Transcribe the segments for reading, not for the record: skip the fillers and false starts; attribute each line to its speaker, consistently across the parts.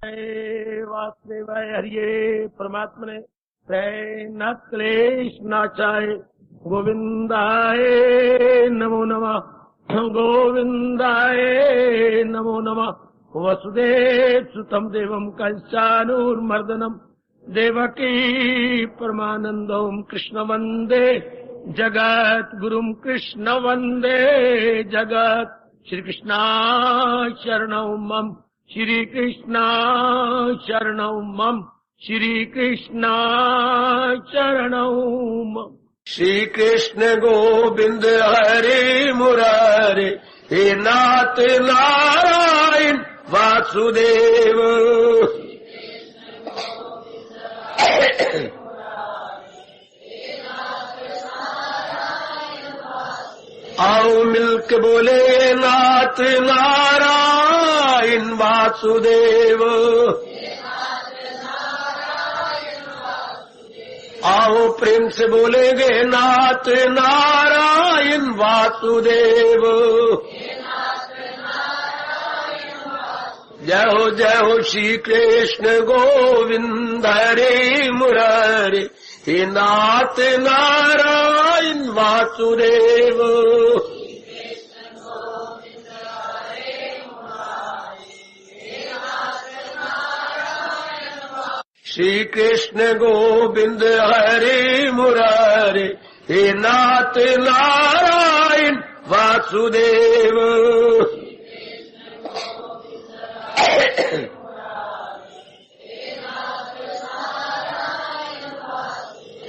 Speaker 1: वासुदेवाय हरिये परमात्मने प्रेरणात् क्लेश नाशाय गोविंदाय नमो नमः। गोविंदाय नमो नमः। वसुदेव सुतं देवं कंसानुर्मर्दनम देवकी परमानंदं कृष्ण वंदे जगत गुरुम कृष्ण वंदे जगत। श्री कृष्णा शरणं मम श्री कृष्णा शरणं मम श्री कृष्णा शरणं मम।
Speaker 2: श्री कृष्ण गोविंद हरे मुरारे हे नाथ नारायण वासुदेव। आओ मिलके बोले नाथ नारायण वासुदेव। आओ प्रेम से बोलेंगे नाथ नारायण वासुदेव। जय हो श्री कृष्ण गोविंद हरे मुरारे हे नाथ नारायण वासुदेव। श्री कृष्ण गोविंद हरे मुरारे हे नाथ नारायण वासुदेव।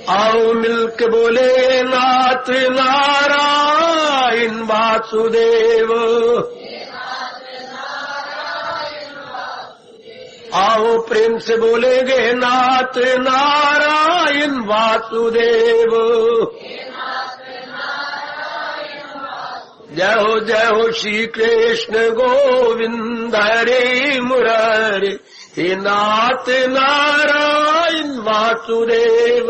Speaker 2: आओ मिलके बोले नाथ नारायण वासुदेव। आओ प्रेम से बोलेंगे नाथ नारायण वासुदेव। जय हो श्री कृष्ण गोविंद हरे मुरारे हे नाथ नारायण वासुदेव।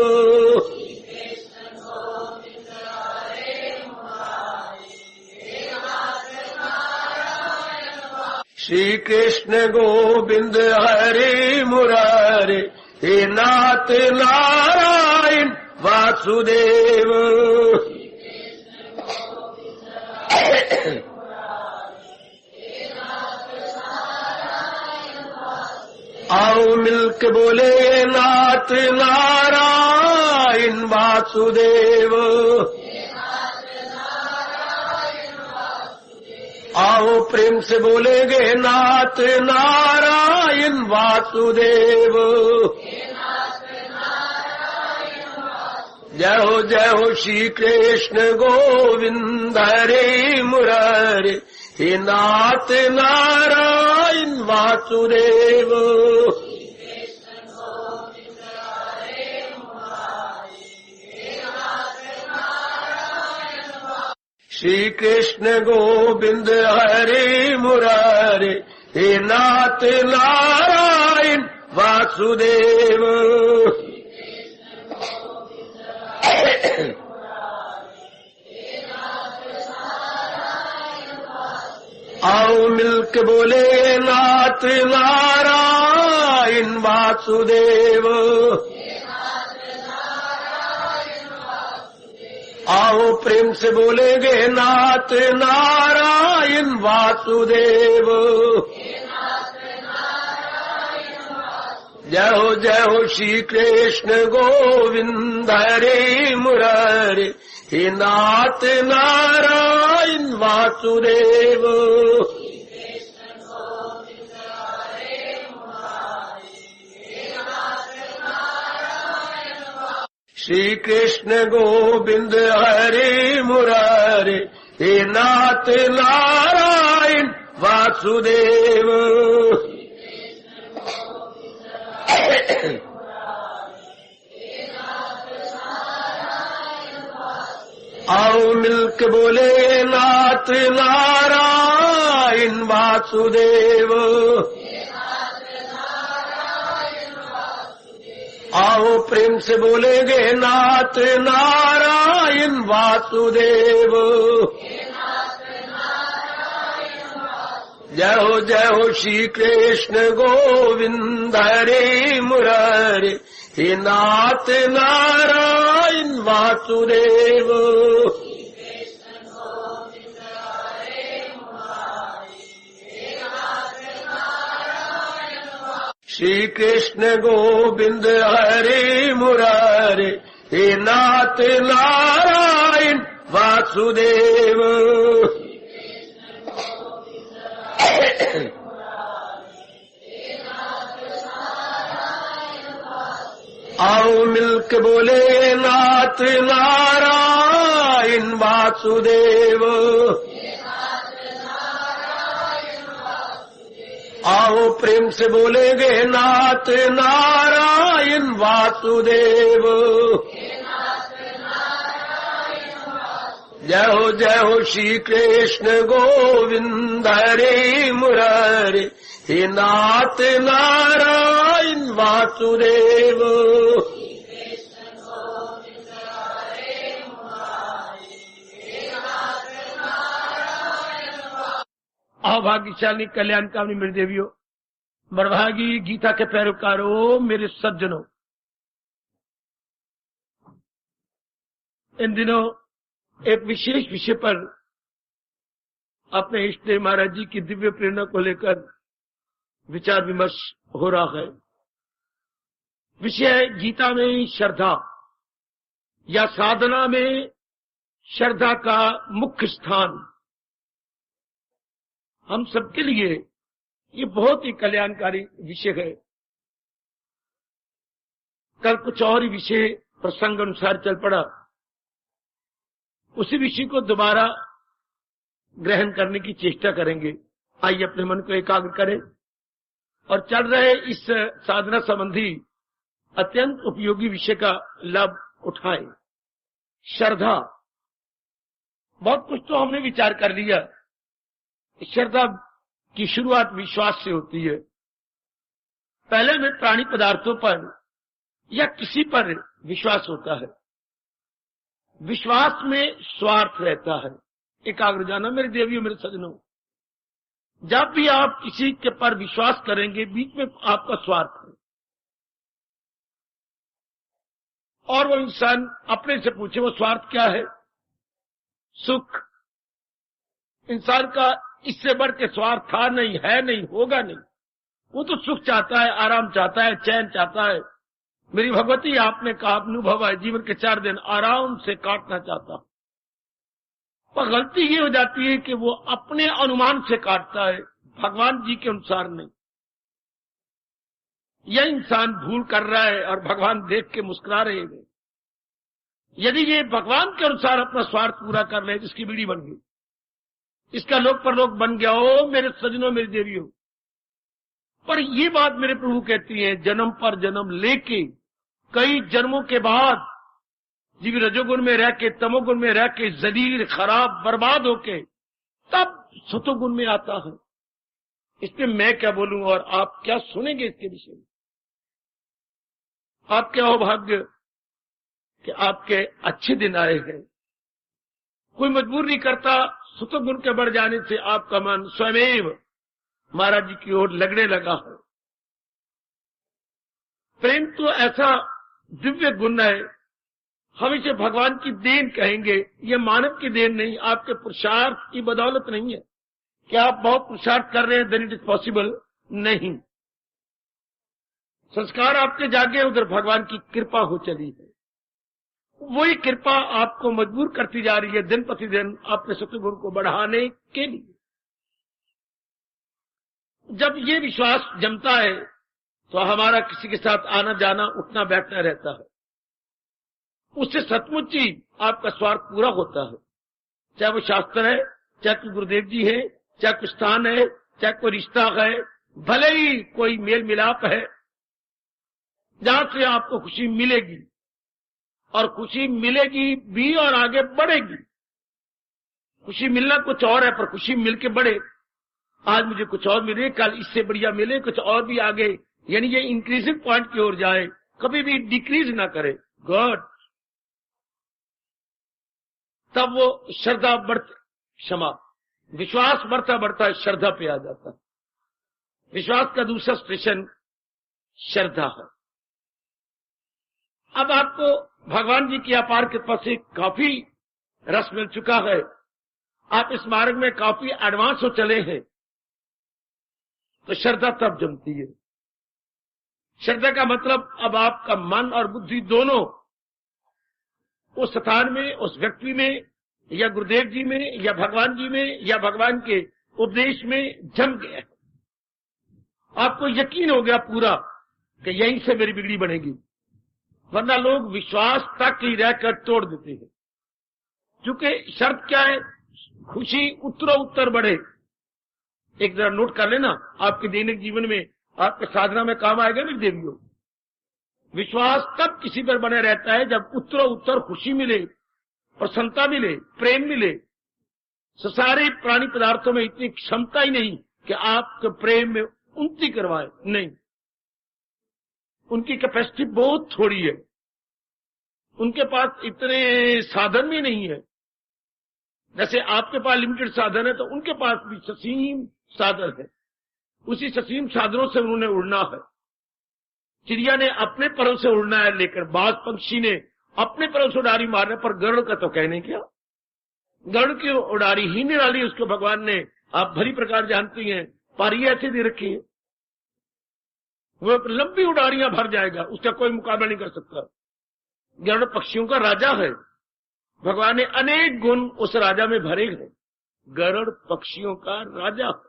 Speaker 2: श्री कृष्ण गोविंद हरे मुरारे हे नाथ नारायण वासुदेव। आओ मिलके बोले नाथ नारायण वासुदेव। आओ प्रेम से बोलेंगे नाथ नारायण वासुदेव। जय हो श्री कृष्ण गोविंद हरे मुरारे हे नाथ नारायण वासुदेव। श्री कृष्ण गोविंद हरे मुरारे हे नाथ नारायण वासुदेव। आओ मिलके बोले नाथ नारायण वासुदेव। आओ प्रेम से बोलेंगे नाथ नारायण वासुदेव। जय हो श्री कृष्ण गोविंद हरे मुरारे हे नाथ नारायण वासुदेव। श्री कृष्ण गोविंद हरे मुरारे हे नाथ नारायण वासुदेव। आओ मिलके बोले नाथ नारायण वासुदेव। आओ प्रेम से बोलेंगे नाथ नारायण वासुदेव। जय हो श्री कृष्ण गोविंद हरे मुरारे, हे नाथ नारायण वासुदेव। श्री कृष्ण गोविंद हरे मुरारे, हे नाथ नारायण वासुदेव। आओ मिलके बोले नाथ नारायण वासुदेव। आओ प्रेम से बोलेंगे नाथ नारायण वासुदेव। जय हो श्री कृष्ण गोविंद हरे मुरारे, हे नाथ नारायण वासुदेव।
Speaker 1: अभाग्यशाली कल्याणकामी मेरी देवियों, बड़भागी गीता के पैरोकारों, मेरे सज्जनों, इन दिनों एक विशेष विषय पर अपने इष्ट देव महाराज जी की दिव्य प्रेरणा को लेकर विचार विमर्श हो रहा है। विषय है गीता में श्रद्धा या साधना में श्रद्धा का मुख्य स्थान। हम सबके लिए ये बहुत ही कल्याणकारी विषय है। कल कुछ और ही विषय प्रसंग अनुसार चल पड़ा, उसी विषय को दोबारा ग्रहण करने की चेष्टा करेंगे। आइए अपने मन को एकाग्र करें और चल रहे इस साधना संबंधी अत्यंत उपयोगी विषय का लाभ उठाएं। श्रद्धा, बहुत कुछ तो हमने विचार कर लिया। श्रद्धा की शुरुआत विश्वास से होती है। पहले में प्राणी पदार्थों पर या किसी पर विश्वास होता है। विश्वास में स्वार्थ रहता है। एकाग्र जाना मेरे देवियों, मेरे सज्जनों, जब भी आप किसी के पर विश्वास करेंगे, बीच में आपका स्वार्थ है। और वो इंसान अपने से पूछे वो स्वार्थ क्या है? सुख। इंसान का इससे बढ़ के स्वार्थ था नहीं, है नहीं, होगा नहीं। वो तो सुख चाहता है, आराम चाहता है, चैन चाहता है। मेरी भगवती, आपने कहा अनुभव है, जीवन के 4 दिन आराम से काटना चाहता। पर गलती ये हो जाती है कि वो अपने अनुमान से काटता है, भगवान जी के अनुसार नहीं। यह इंसान भूल कर रहा है और भगवान देख के मुस्कुरा रहे हैं। यदि ये भगवान के अनुसार अपना स्वार्थ पूरा कर ले, जिसकी बीड़ी बन गई, इसका लोक परलोक बन गया हो मेरे सज्जनों, मेरी देवियों। पर ये बात मेरे प्रभु कहती है, जन्म पर जन्म लेके कई जन्मों के बाद जीव रजोगुण में रह के, तमोगुण में रह के, जलील, खराब, बर्बाद होके तब सतोगुण में आता है। इसलिए मैं क्या बोलूं और आप क्या सुनेंगे इसके विषय में। आपके अहोभाग्य कि आपके अच्छे दिन आए हैं। कोई मजबूर नहीं करता। सतोगुण के बढ़ जाने से आपका मन स्वयं महाराज जी की ओर लगने लगा है। प्रेम तो ऐसा दिव्य गुण है, हम इसे भगवान की देन कहेंगे। ये मानव की देन नहीं, आपके पुरुषार्थ की बदौलत नहीं है कि आप बहुत पुरुषार्थ कर रहे हैं, देन इट इज पॉसिबल नहीं। संस्कार आपके जागे, उधर भगवान की कृपा हो चली है। वही कृपा आपको मजबूर करती जा रही है दिन प्रतिदिन अपने सतगुण को बढ़ाने के लिए। जब ये विश्वास जमता है तो हमारा किसी के साथ आना जाना, उठना बैठना रहता है। उससे सचमुच ही आपका स्वार्थ पूरा होता है। चाहे वो शास्त्र है, चाहे कोई गुरुदेव जी है, चाहे कोई स्थान है, चाहे कोई रिश्ता है, भले ही कोई मेल मिलाप है, जहां से आपको खुशी मिलेगी। और खुशी मिलेगी भी और आगे बढ़ेगी। खुशी मिलना कुछ और है, पर खुशी मिलके बढ़े। आज मुझे कुछ और मिले, कल इससे बढ़िया मिले, कुछ और भी आगे, यानी ये इंक्रीजिंग पॉइंट की ओर जाए, कभी भी डिक्रीज ना करे। गॉड, तब वो श्रद्धा बढ़ती, क्षमा, विश्वास बढ़ता बढ़ता श्रद्धा पे आ जाता है। विश्वास का दूसरा स्टेशन श्रद्धा है। अब आपको भगवान जी की अपार कृपा से काफी रस मिल चुका है, आप इस मार्ग में काफी एडवांस हो चले हैं, तो श्रद्धा तब जमती है। श्रद्धा का मतलब अब आपका मन और बुद्धि दोनों उस स्थान में, उस व्यक्ति में, या गुरुदेव जी में, या भगवान जी में, या भगवान के उपदेश में जम गया है। आपको यकीन हो गया पूरा कि यहीं से मेरी बिगड़ी बनेगी। वरना लोग विश्वास तक ही रहकर तोड़ देते हैं। क्योंकि शर्त क्या है? खुशी उत्तरो उत्तर बढ़े। एक जरा नोट कर लेना, आपके दैनिक जीवन में, आपके साधना में काम आएगा मेरी देवियों। विश्वास तब किसी पर बने रहता है जब उत्तरो उत्तर खुशी मिले, प्रसन्नता मिले, प्रेम मिले। सारे प्राणी पदार्थों में इतनी क्षमता ही नहीं कि आपके प्रेम में उन्नति करवाए, नहीं। उनकी कैपेसिटी बहुत थोड़ी है, उनके पास इतने साधन भी नहीं है। जैसे आपके पास लिमिटेड साधन है, तो उनके पास भी ससीम साधन है। उसी ससीम साधनों से उन्होंने उड़ना है। चिड़िया ने अपने परों से उड़ना है, लेकर बाज पक्षी ने अपने परों से उड़ारी मारने पर गरुड़ का तो कहने क्या। गरुड़ की उड़ारी ही निराली उसको भगवान ने, आप भली प्रकार जानती हैं, पारी ऐसे दे रखी है, वो लंबी उड़ारियां भर जाएगा, उसका कोई मुकाबला नहीं कर सकता। गरुड़ पक्षियों का राजा है, भगवान ने अनेक गुण उस राजा में भरे हैं। गरुड़ पक्षियों का राजा है।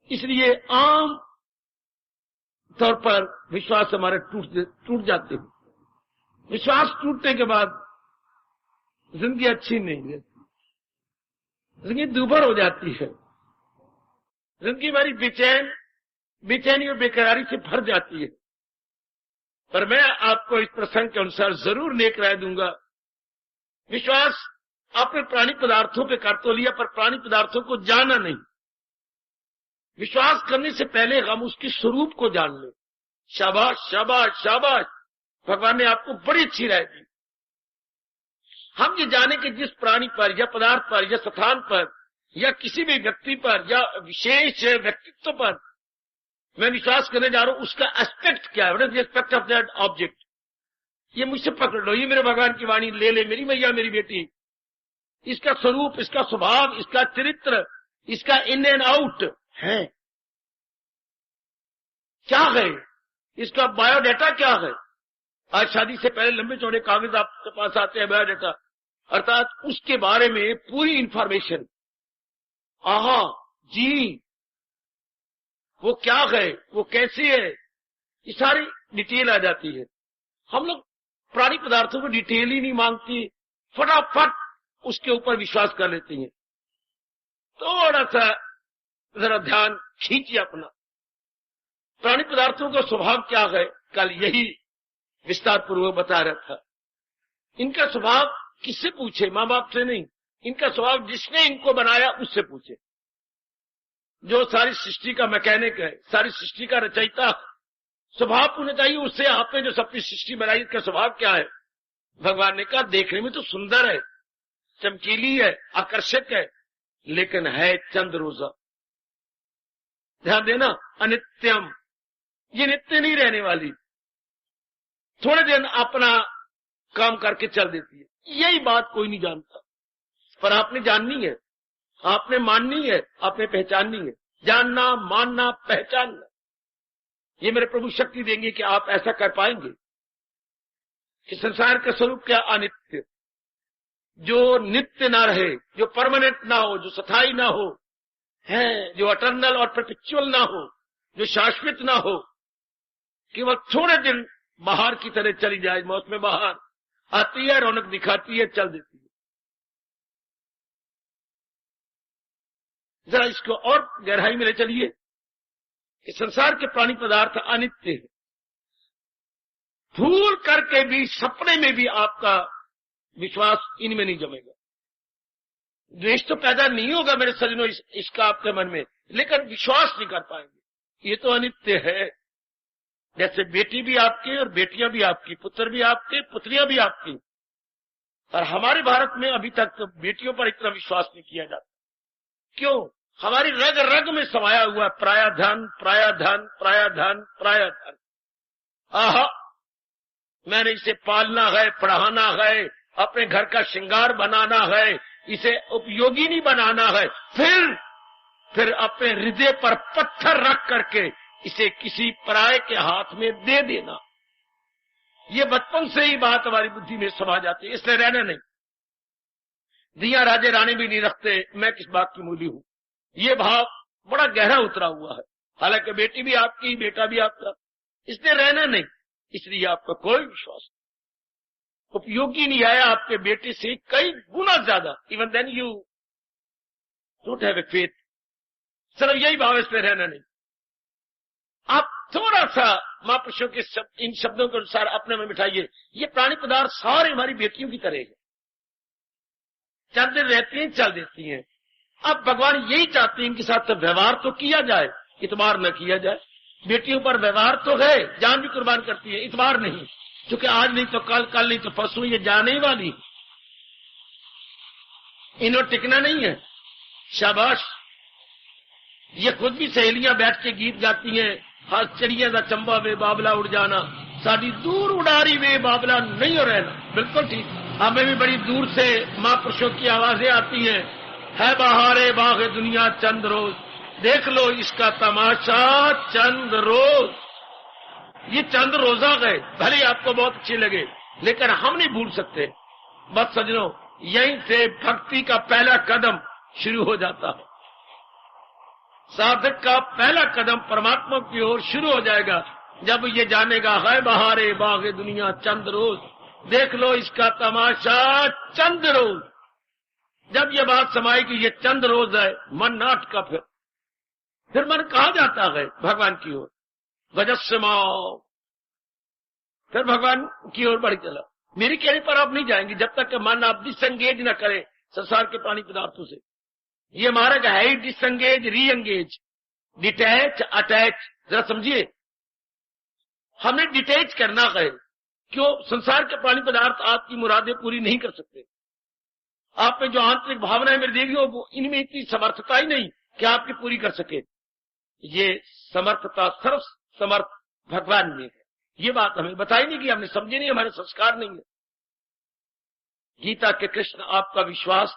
Speaker 1: इसलिए आम तौर पर विश्वास हमारे टूट जाते हैं। विश्वास टूटने के बाद जिंदगी अच्छी नहीं रहती, जिंदगी दुभर हो जाती है। जिंदगी हमारी बेचैनी और बेकरारी से भर जाती है। पर मैं आपको इस प्रसंग के अनुसार जरूर नेक राय दूंगा। विश्वास आपने प्राणी पदार्थों पे कर तो लिया, पर प्राणी पदार्थों को जाना नहीं। विश्वास करने से पहले हम उसके स्वरूप को जान लें। शाबाश शाबाश शाबाश, भगवान ने आपको बड़ी अच्छी राय दी। हम ये जाने कि जिस प्राणी पर या पदार्थ पर या स्थान पर या किसी भी व्यक्ति पर या विशेष व्यक्तित्व पर मैं विश्वास करने जा रहा हूं, उसका एस्पेक्ट क्या है, what is the aspect of that object. ये मुझसे पकड़ लो, ये मेरे भगवान की वाणी ले ले, मेरी मैया मेरी बेटी। इसका स्वरूप, इसका स्वभाव, इसका चरित्र, इसका इन एंड आउट है क्या है, इसका बायोडाटा क्या है। आज शादी से पहले लंबे चौड़े कागज आपके पास आते हैं, बायोडाटा, अर्थात उसके बारे में पूरी इंफॉर्मेशन। आहा जी, वो क्या है, वो कैसी है, ये सारी डिटेल आ जाती है। हम लोग प्राणी पदार्थों को डिटेल ही नहीं मांगती, फटाफट उसके ऊपर विश्वास कर लेते हैं। थोड़ा सा जरा ध्यान खींचिए अपना। प्राणी पदार्थों का स्वभाव क्या है, कल यही विस्तार पूर्वक बता रहा था। इनका स्वभाव किससे पूछे? माँ बाप से नहीं। इनका स्वभाव जिसने इनको बनाया उससे पूछे। जो सारी सृष्टि का मैकेनिक है, सारी सृष्टि का रचयिता, स्वभाव पूछना चाहिए उससे, आपने जो सबकी सृष्टि बनाई इसका स्वभाव क्या है। भगवान ने कहा देखने में तो सुंदर है, चमकीली है, आकर्षक है, लेकिन है चंद रोजा। ध्यान देना, अनित्यम, ये नित्य नहीं रहने वाली, थोड़े दिन अपना काम करके चल देती है। यही बात कोई नहीं जानता, पर आपने जाननी है, आपने माननी है, आपने पहचाननी है। जानना, मानना, पहचानना, ये मेरे प्रभु शक्ति देंगे कि आप ऐसा कर पाएंगे कि संसार का स्वरूप क्या, अनित्य, जो नित्य ना रहे, जो परमानेंट ना हो, जो स्थायी ना हो, है जो अटर्नल और परपेचुअल ना हो, जो शाश्वत ना हो, केवल थोड़े दिन बाहर की तरह चली जाए। मौसम में बाहर आती है, रौनक दिखाती है, चल देती है। जरा इसको और गहराई में ले चलिए कि संसार के प्राणी पदार्थ अनित्य है। भूल करके भी, सपने में भी आपका विश्वास इनमें नहीं जमेगा। द्वेष तो पैदा नहीं होगा मेरे सज्जनों इसका आपके मन में, लेकिन विश्वास नहीं कर पाएंगे। ये तो अनित्य है। जैसे बेटी भी आपकी और बेटियां भी आपकी, पुत्र भी आपके, पुत्रियां भी आपकी, और हमारे भारत में अभी तक तो बेटियों पर इतना विश्वास नहीं किया जाता। क्यों? हमारी रग रग में समाया हुआ प्रायाधन प्रायाधन प्रायाधन प्रायाधन। आहा, मैंने इसे पालना है, पढ़ाना है, अपने घर का श्रृंगार बनाना है, इसे उपयोगी नहीं बनाना है, फिर अपने हृदय पर पत्थर रख करके इसे किसी पराये के हाथ में दे देना। ये बचपन से ही बात हमारी बुद्धि में समा जाती है, इसलिए रहना नहीं। दिया राजे रानी भी नहीं रखते, मैं किस बात की मूली हूं। ये भाव बड़ा गहरा उतरा हुआ है। हालांकि बेटी भी आपकी, बेटा भी आपका, इसलिए रहना नहीं, इसलिए आपका कोई विश्वास नहीं। उपयोगी नहीं आया आपके बेटे से कई गुना ज्यादा, even then you don't have a faith. सिर्फ यही भाव, इसलिए रहना नहीं। आप थोड़ा सा महापुरुषों के इन शब्दों के अनुसार अपने में बिठाइए। ये प्राणी पदार्थ सारे हमारी बेटियों की तरह है, चल दिन रहती हैं, चल देती हैं। अब भगवान यही चाहते हैं इनके साथ तो व्यवहार तो किया जाए, इतबार न किया जाए। बेटियों पर व्यवहार तो है, जान भी कुर्बान करती है, इतबार नहीं, क्योंकि आज नहीं तो कल, कल नहीं तो परसों ये जाने ही वाली, इन्हों टिकना नहीं है। शाबाश। ये खुद भी सहेलियां बैठ के गीत गाती हैं, हर चिड़िया का चंबा वे बाबला उड़ जाना, साड़ी दूर उड़ारी वे बाबला नहीं हो रहना। बिल्कुल ठीक। हमें भी बड़ी दूर से महापुरुषों की आवाजें आती हैं, है बहारे बाग दुनिया चंद रोज, देख लो इसका तमाशा चंद रोज। ये चंद रोजा गए, भले आपको बहुत अच्छे लगे, लेकिन हम नहीं भूल सकते। बस सजनों, यहीं से भक्ति का पहला कदम शुरू हो जाता है। साधक का पहला कदम परमात्मा की ओर शुरू हो जाएगा जब ये जानेगा, है बहारे बाग दुनिया चंद रोज, देख लो इसका तमाशा चंद रोज। जब ये बात समाएगी ये चंद रोज है, मन नाट का फिर मन कहा जाता है भगवान की ओर, गजस्माओ, फिर भगवान की ओर बढ़ चला। मेरी कहने पर आप नहीं जाएंगे जब तक कि मन आप डिसंगेज न करे संसार के प्राणी पदार्थों से। ये मार्ग है ही डिसंगेज, रीएंगेज, डिटैच, अटैच। जरा समझिए, हमने डिटैच करना है। क्यों? संसार के प्राणी पदार्थ आपकी मुरादें पूरी नहीं कर सकते। आप में जो आंतरिक भावनाएं मेरी देवी हो, इनमें इतनी समर्थता ही नहीं कि आपकी पूरी कर सके। ये समर्थता सर्व समर्थ भगवान में है। ये बात हमें बताई नहीं कि हमने समझे नहीं, हमारे संस्कार नहीं है। गीता के कृष्ण आपका विश्वास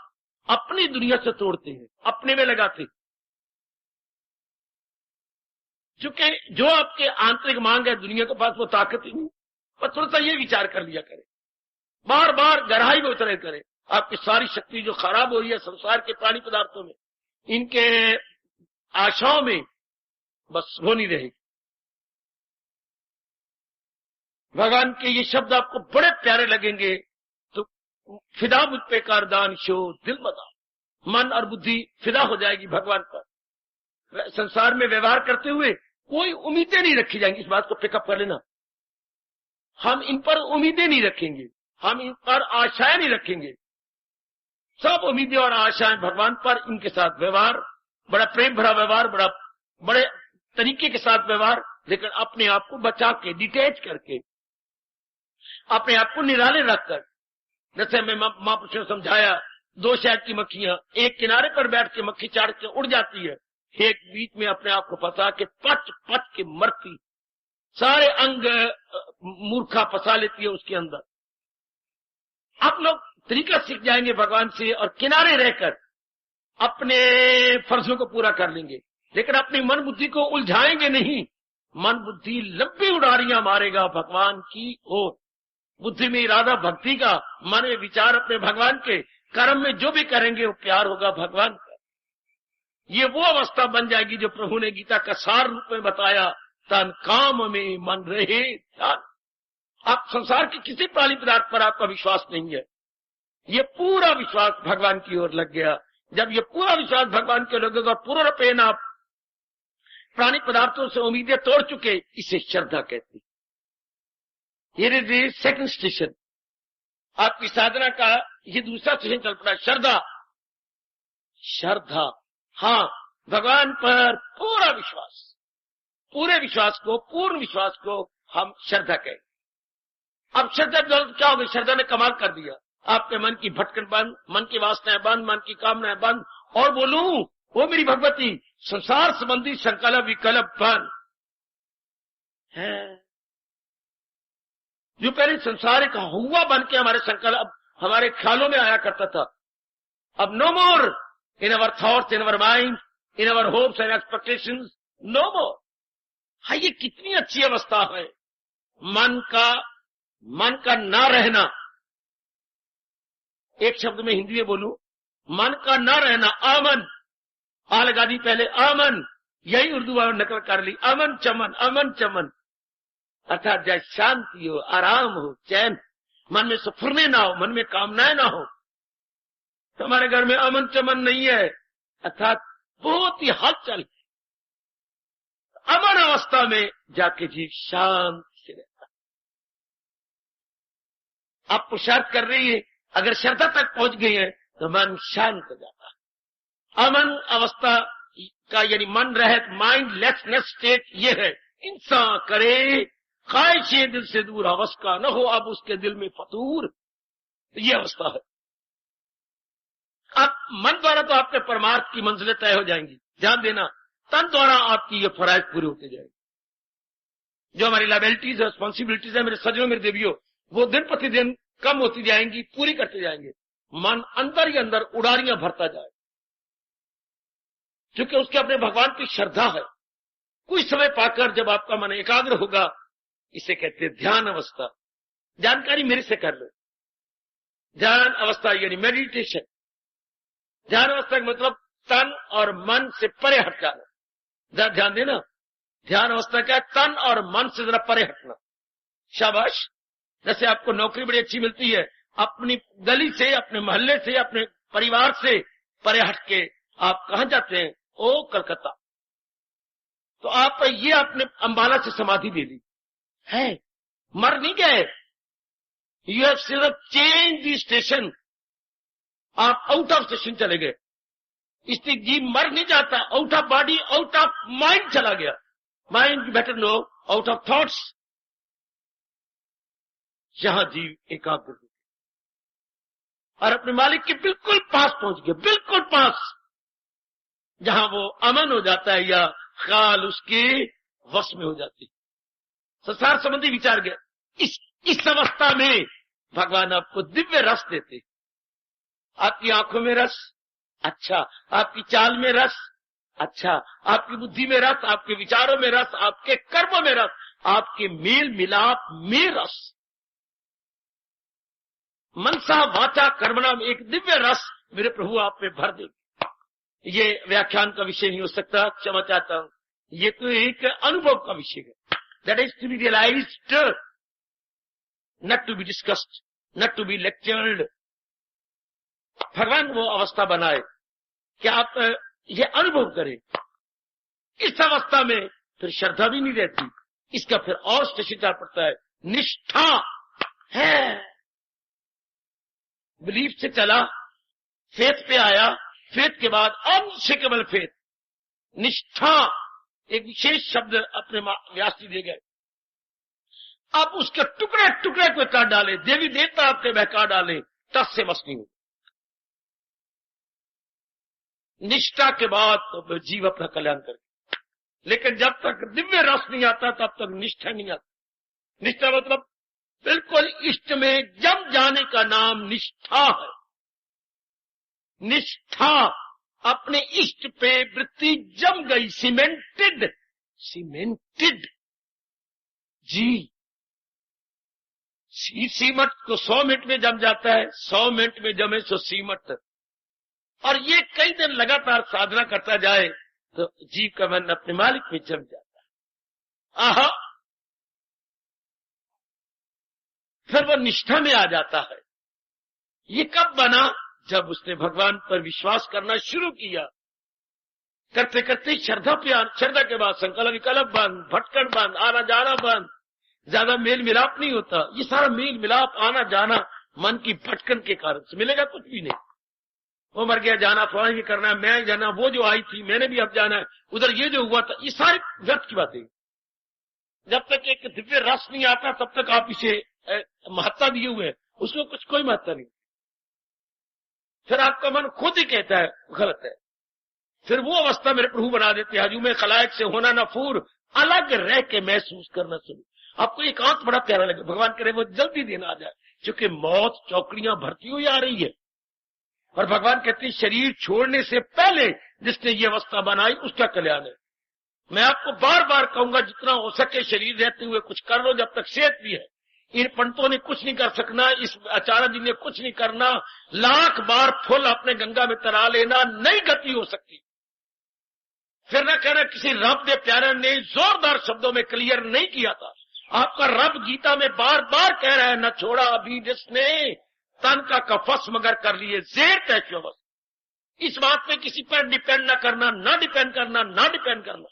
Speaker 1: अपनी दुनिया से तोड़ते हैं, अपने में लगाते। चूंकि जो आपके आंतरिक मांग है दुनिया के पास वो ताकत ही नहीं। पर थोड़ा सा ये विचार कर लिया करें, बार बार गहराई में उतरे करें। आपकी सारी शक्ति जो खराब हो रही है संसार के प्राणी पदार्थों में, इनके आशाओं में, बस वो नहीं रहेगी। भगवान के ये शब्द आपको बड़े प्यारे लगेंगे तो फिदा मुझ पे कारदान शो दिल मदा, मन और बुद्धि फिदा हो जाएगी भगवान पर। संसार में व्यवहार करते हुए कोई उम्मीदें नहीं रखी जाएंगी। इस बात को पिकअप कर लेना। हम इन पर उम्मीदें नहीं रखेंगे, हम इन पर आशाएं नहीं रखेंगे। सब उम्मीदें और आशाएं भगवान पर, इनके साथ व्यवहार, बड़ा प्रेम भरा व्यवहार, बड़े तरीके के साथ व्यवहार, लेकिन अपने आप को बचा के, डिटैच करके, अपने आप को निराले रखकर। जैसे मैं महापुरुष ने समझाया, दो शहद की मक्खियां एक किनारे पर बैठ के मक्खी चाट के उड़ जाती है, एक बीच में अपने आप को फंसा के पच पच के मरती, सारे अंग मूर्खा फंसा लेती है उसके अंदर। आप लोग तरीका सीख जाएंगे भगवान से और किनारे रहकर अपने फर्जों को पूरा कर लेंगे, लेकिन अपनी मन बुद्धि को उलझाएंगे नहीं। मन बुद्धि लंबी उड़ारियां मारेगा भगवान की ओर। बुद्धि में इरादा भक्ति का, मन में विचार अपने भगवान के, कर्म में जो भी करेंगे वो प्यार होगा भगवान का। ये वो अवस्था बन जाएगी जो प्रभु ने गीता का सार रूप में बताया, तन काम में मन रहे ध्यान। आप संसार के किसी प्राणी पदार्थ पर आपका विश्वास नहीं है, ये पूरा विश्वास भगवान की ओर लग गया। जब ये पूरा विश्वास भगवान की ओर लगेगा और पूरा पेन आप प्राणी पदार्थों से उम्मीदें तोड़ चुके, इसे श्रद्धा कहते हैं। Here is the second station. आपकी साधना का ये दूसरा स्टेशन चल पड़ा, श्रद्धा। श्रद्धा, हाँ, भगवान पर पूरा विश्वास, पूरे विश्वास को, पूर्ण विश्वास को हम श्रद्धा कहें। अब श्रद्धा क्या हो गई? श्रद्धा ने कमाल कर दिया। आपके मन की भटकन बंद, मन की वासनाएं बंद, मन की कामनाएं बंद, और बोलूं वो मेरी भगवती संसार संबंधी संकल्प विकल्प बंद है। जो पहले संसार का हुआ बन के हमारे संकल्प हमारे ख्यालों में आया करता था, अब no more in our thoughts, in our mind, in our hopes and expectations, no more. हाँ, ये कितनी अच्छी अवस्था है मन का ना रहना। एक शब्द में हिंदी में बोलूं, मन का ना रहना, अमन। आ लगा दी पहले, अमन, यही उर्दू वालों ने नकल कर ली, अमन चमन, अमन चमन, अर्थात जय शांति हो, आराम हो, चैन, मन में सफरने ना हो, मन में कामनाएं ना हो। तो हमारे घर में अमन चमन नहीं है, अर्थात बहुत ही हलचल है। अमन अवस्था में जाके जीव शांति से रहता। आप पुरुषार्थ कर रही है, अगर श्रद्धा तक पहुंच गई है तो मन शांत हो जाता है। अमन अवस्था का यानी मन रहित, माइंड लेसनेस स्टेट ये है। इंसान करे ख्वाहिशें दिल से दूर, हवस का न हो अब उसके दिल में फतूर, ये अवस्था है। अब मन द्वारा तो आपके परमार्थ की मंजिलें तय हो जाएंगी, ध्यान देना। तन द्वारा आपकी ये फराइज पूरी होते जाएंगे। जो हमारी लायबिलिटीज, रिस्पॉन्सिबिलिटीज है मेरे सज्जनों, मेरे देवियों, वो दिन प्रतिदिन कम होती जाएंगी, पूरी करते जाएंगे। मन अंदर ही अंदर उड़ारियां भरता जाए, क्योंकि उसके अपने भगवान की श्रद्धा है। कुछ समय पाकर जब आपका मन एकाग्र होगा, इसे कहते हैं ध्यान अवस्था। जानकारी मेरे से कर लो। ध्यान अवस्था यानी मेडिटेशन। ध्यान अवस्था का मतलब तन और मन से परे हट जाना। जरा ध्यान देना, ध्यान अवस्था क्या है? तन और मन से जरा परे हटना। शाबाश। जैसे आपको नौकरी बड़ी अच्छी मिलती है, अपनी गली से, अपने मोहल्ले से, अपने परिवार से परे हट के आप कहां जाते हैं? ओ कलकत्ता। तो आप ये अपने अंबाला से समाधि ले ली है, मर नहीं गए। यू हैव सिर्फ चेंज दी स्टेशन। आप आउट ऑफ स्टेशन चले गए। इसलिए जीव मर नहीं जाता, out of body, out of mind चला गया। Mind better no, out of thoughts. जहां जीव एकाग्र हो और अपने मालिक के बिल्कुल पास पहुंच गए, बिल्कुल पास, जहां वो अमन हो जाता है या ख्याल उसके वश में हो जाती है। संसार संबंधी विचार गया। इस अवस्था में भगवान आपको दिव्य रस देते। आपकी आंखों में रस, अच्छा। आपकी चाल में रस, अच्छा। आपकी बुद्धि में रस, आपके विचारों में रस, आपके कर्मों में रस, आपके मेल मिलाप में रस। मनसा वाचा कर्मणा में एक दिव्य रस मेरे प्रभु आप में भर देंगे। ये व्याख्यान का विषय नहीं हो सकता, क्षमा चाहता हूं। ये तो एक अनुभव का विषय है। That is to be realised, not to be discussed, not to be lectured. भगवान वो अवस्था बनाए कि आप ये अनुभव करें। इस अवस्था में फिर श्रद्धा भी नहीं रहती, इसका फिर और शिष्टाचार पड़ता है। निष्ठा है, बिलीफ से चला, फेथ पे आया, फेथ के बाद अनशेकेबल फेथ। निष्ठा एक विशेष शब्द अपने व्यास जी दे गए। आप उसके टुकड़े टुकड़े पे काट डाले, देवी देवता आपके बहका डाले, टस से बस नहीं हो। निष्ठा के बाद तो जीव अपना कल्याण करे, लेकिन जब तक दिव्य रस नहीं आता तब तक निष्ठा नहीं आती। निष्ठा मतलब बिल्कुल इष्ट में जम जाने का नाम निष्ठा है। निष्ठा, अपने इष्ट पे वृत्ति जम गई, सीमेंटेड, सीमेंटेड। जी सीमट को 100 मिनट में जम जाता है, 100 मिनट में जमे सो सीमट। और ये कई दिन लगातार साधना करता जाए तो जीव का मन अपने मालिक में जम जाता है। आहा, फिर वो निष्ठा में आ जाता है। ये कब बना? जब उसने भगवान पर विश्वास करना शुरू किया। करते करते श्रद्धा के बाद संकल्प विकल्प बंद, भटकन बंद, आना जाना बंद, ज्यादा मेल मिलाप नहीं होता। ये सारा मेल मिलाप, आना जाना मन की भटकन के कारण से मिलेगा कुछ भी नहीं। वो मर गया, जाना, फलाना ये करना है, मैं जाना, वो जो आई थी मैंने भी अब जाना है, उधर ये जो हुआ था, ये सारी व्यर्थ की बातें। जब तक एक दिव्य रस नहीं आता तब तक आप इसे महत्ता दिए हुए हैं, उसमें कुछ कोई महत्ता नहीं। फिर आपका मन खुद ही कहता है गलत है। फिर वो अवस्था मेरे प्रभु बना देते हैं, हजूम खलायक से होना नफूर, अलग रह के महसूस करना शुरू। आपको एकांत बड़ा प्यारा लगे, भगवान करे वो जल्दी दिन आ जाए, क्योंकि मौत चौकड़ियां भरती हुई आ रही है। और भगवान कहते हैं शरीर छोड़ने से पहले जिसने ये अवस्था बनाई उसका कल्याण है। मैं आपको बार बार कहूंगा, जितना हो सके शरीर रहते हुए कुछ कर लो, जब तक सेहत भी है। इन पंडितों ने कुछ नहीं कर सकना, इस आचार्य जी ने कुछ नहीं करना, लाख बार फुल अपने गंगा में तरा लेना, नई गति हो सकती। फिर न कहना किसी रब ने प्यारे ने जोरदार शब्दों में क्लियर नहीं किया था। आपका रब गीता में बार बार कह रहा है, न छोड़ा अभी जिसने तन का कफस मगर कर लिए जेर तैशवस। इस बात में किसी पर डिपेंड न करना, ना डिपेंड करना, ना डिपेंड करना,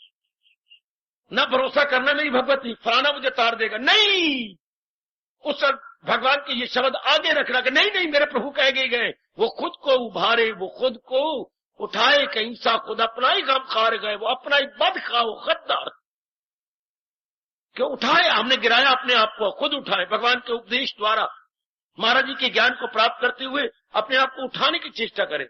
Speaker 1: ना भरोसा करना मेरी भगवती फलाना मुझे तार देगा, नहीं। उस भगवान के ये शब्द आगे रखना कि नहीं नहीं मेरे प्रभु कह गए, वो खुद को उभारे, वो खुद को उठाए, कहीं सा खुद अपना ही गम खार गए, वो अपना ही बद खाओ गद्दार। क्यों उठाए? हमने गिराया अपने आप को, खुद उठाए। भगवान के उपदेश द्वारा महाराज जी के ज्ञान को प्राप्त करते हुए अपने आप को उठाने की चेष्टा करें,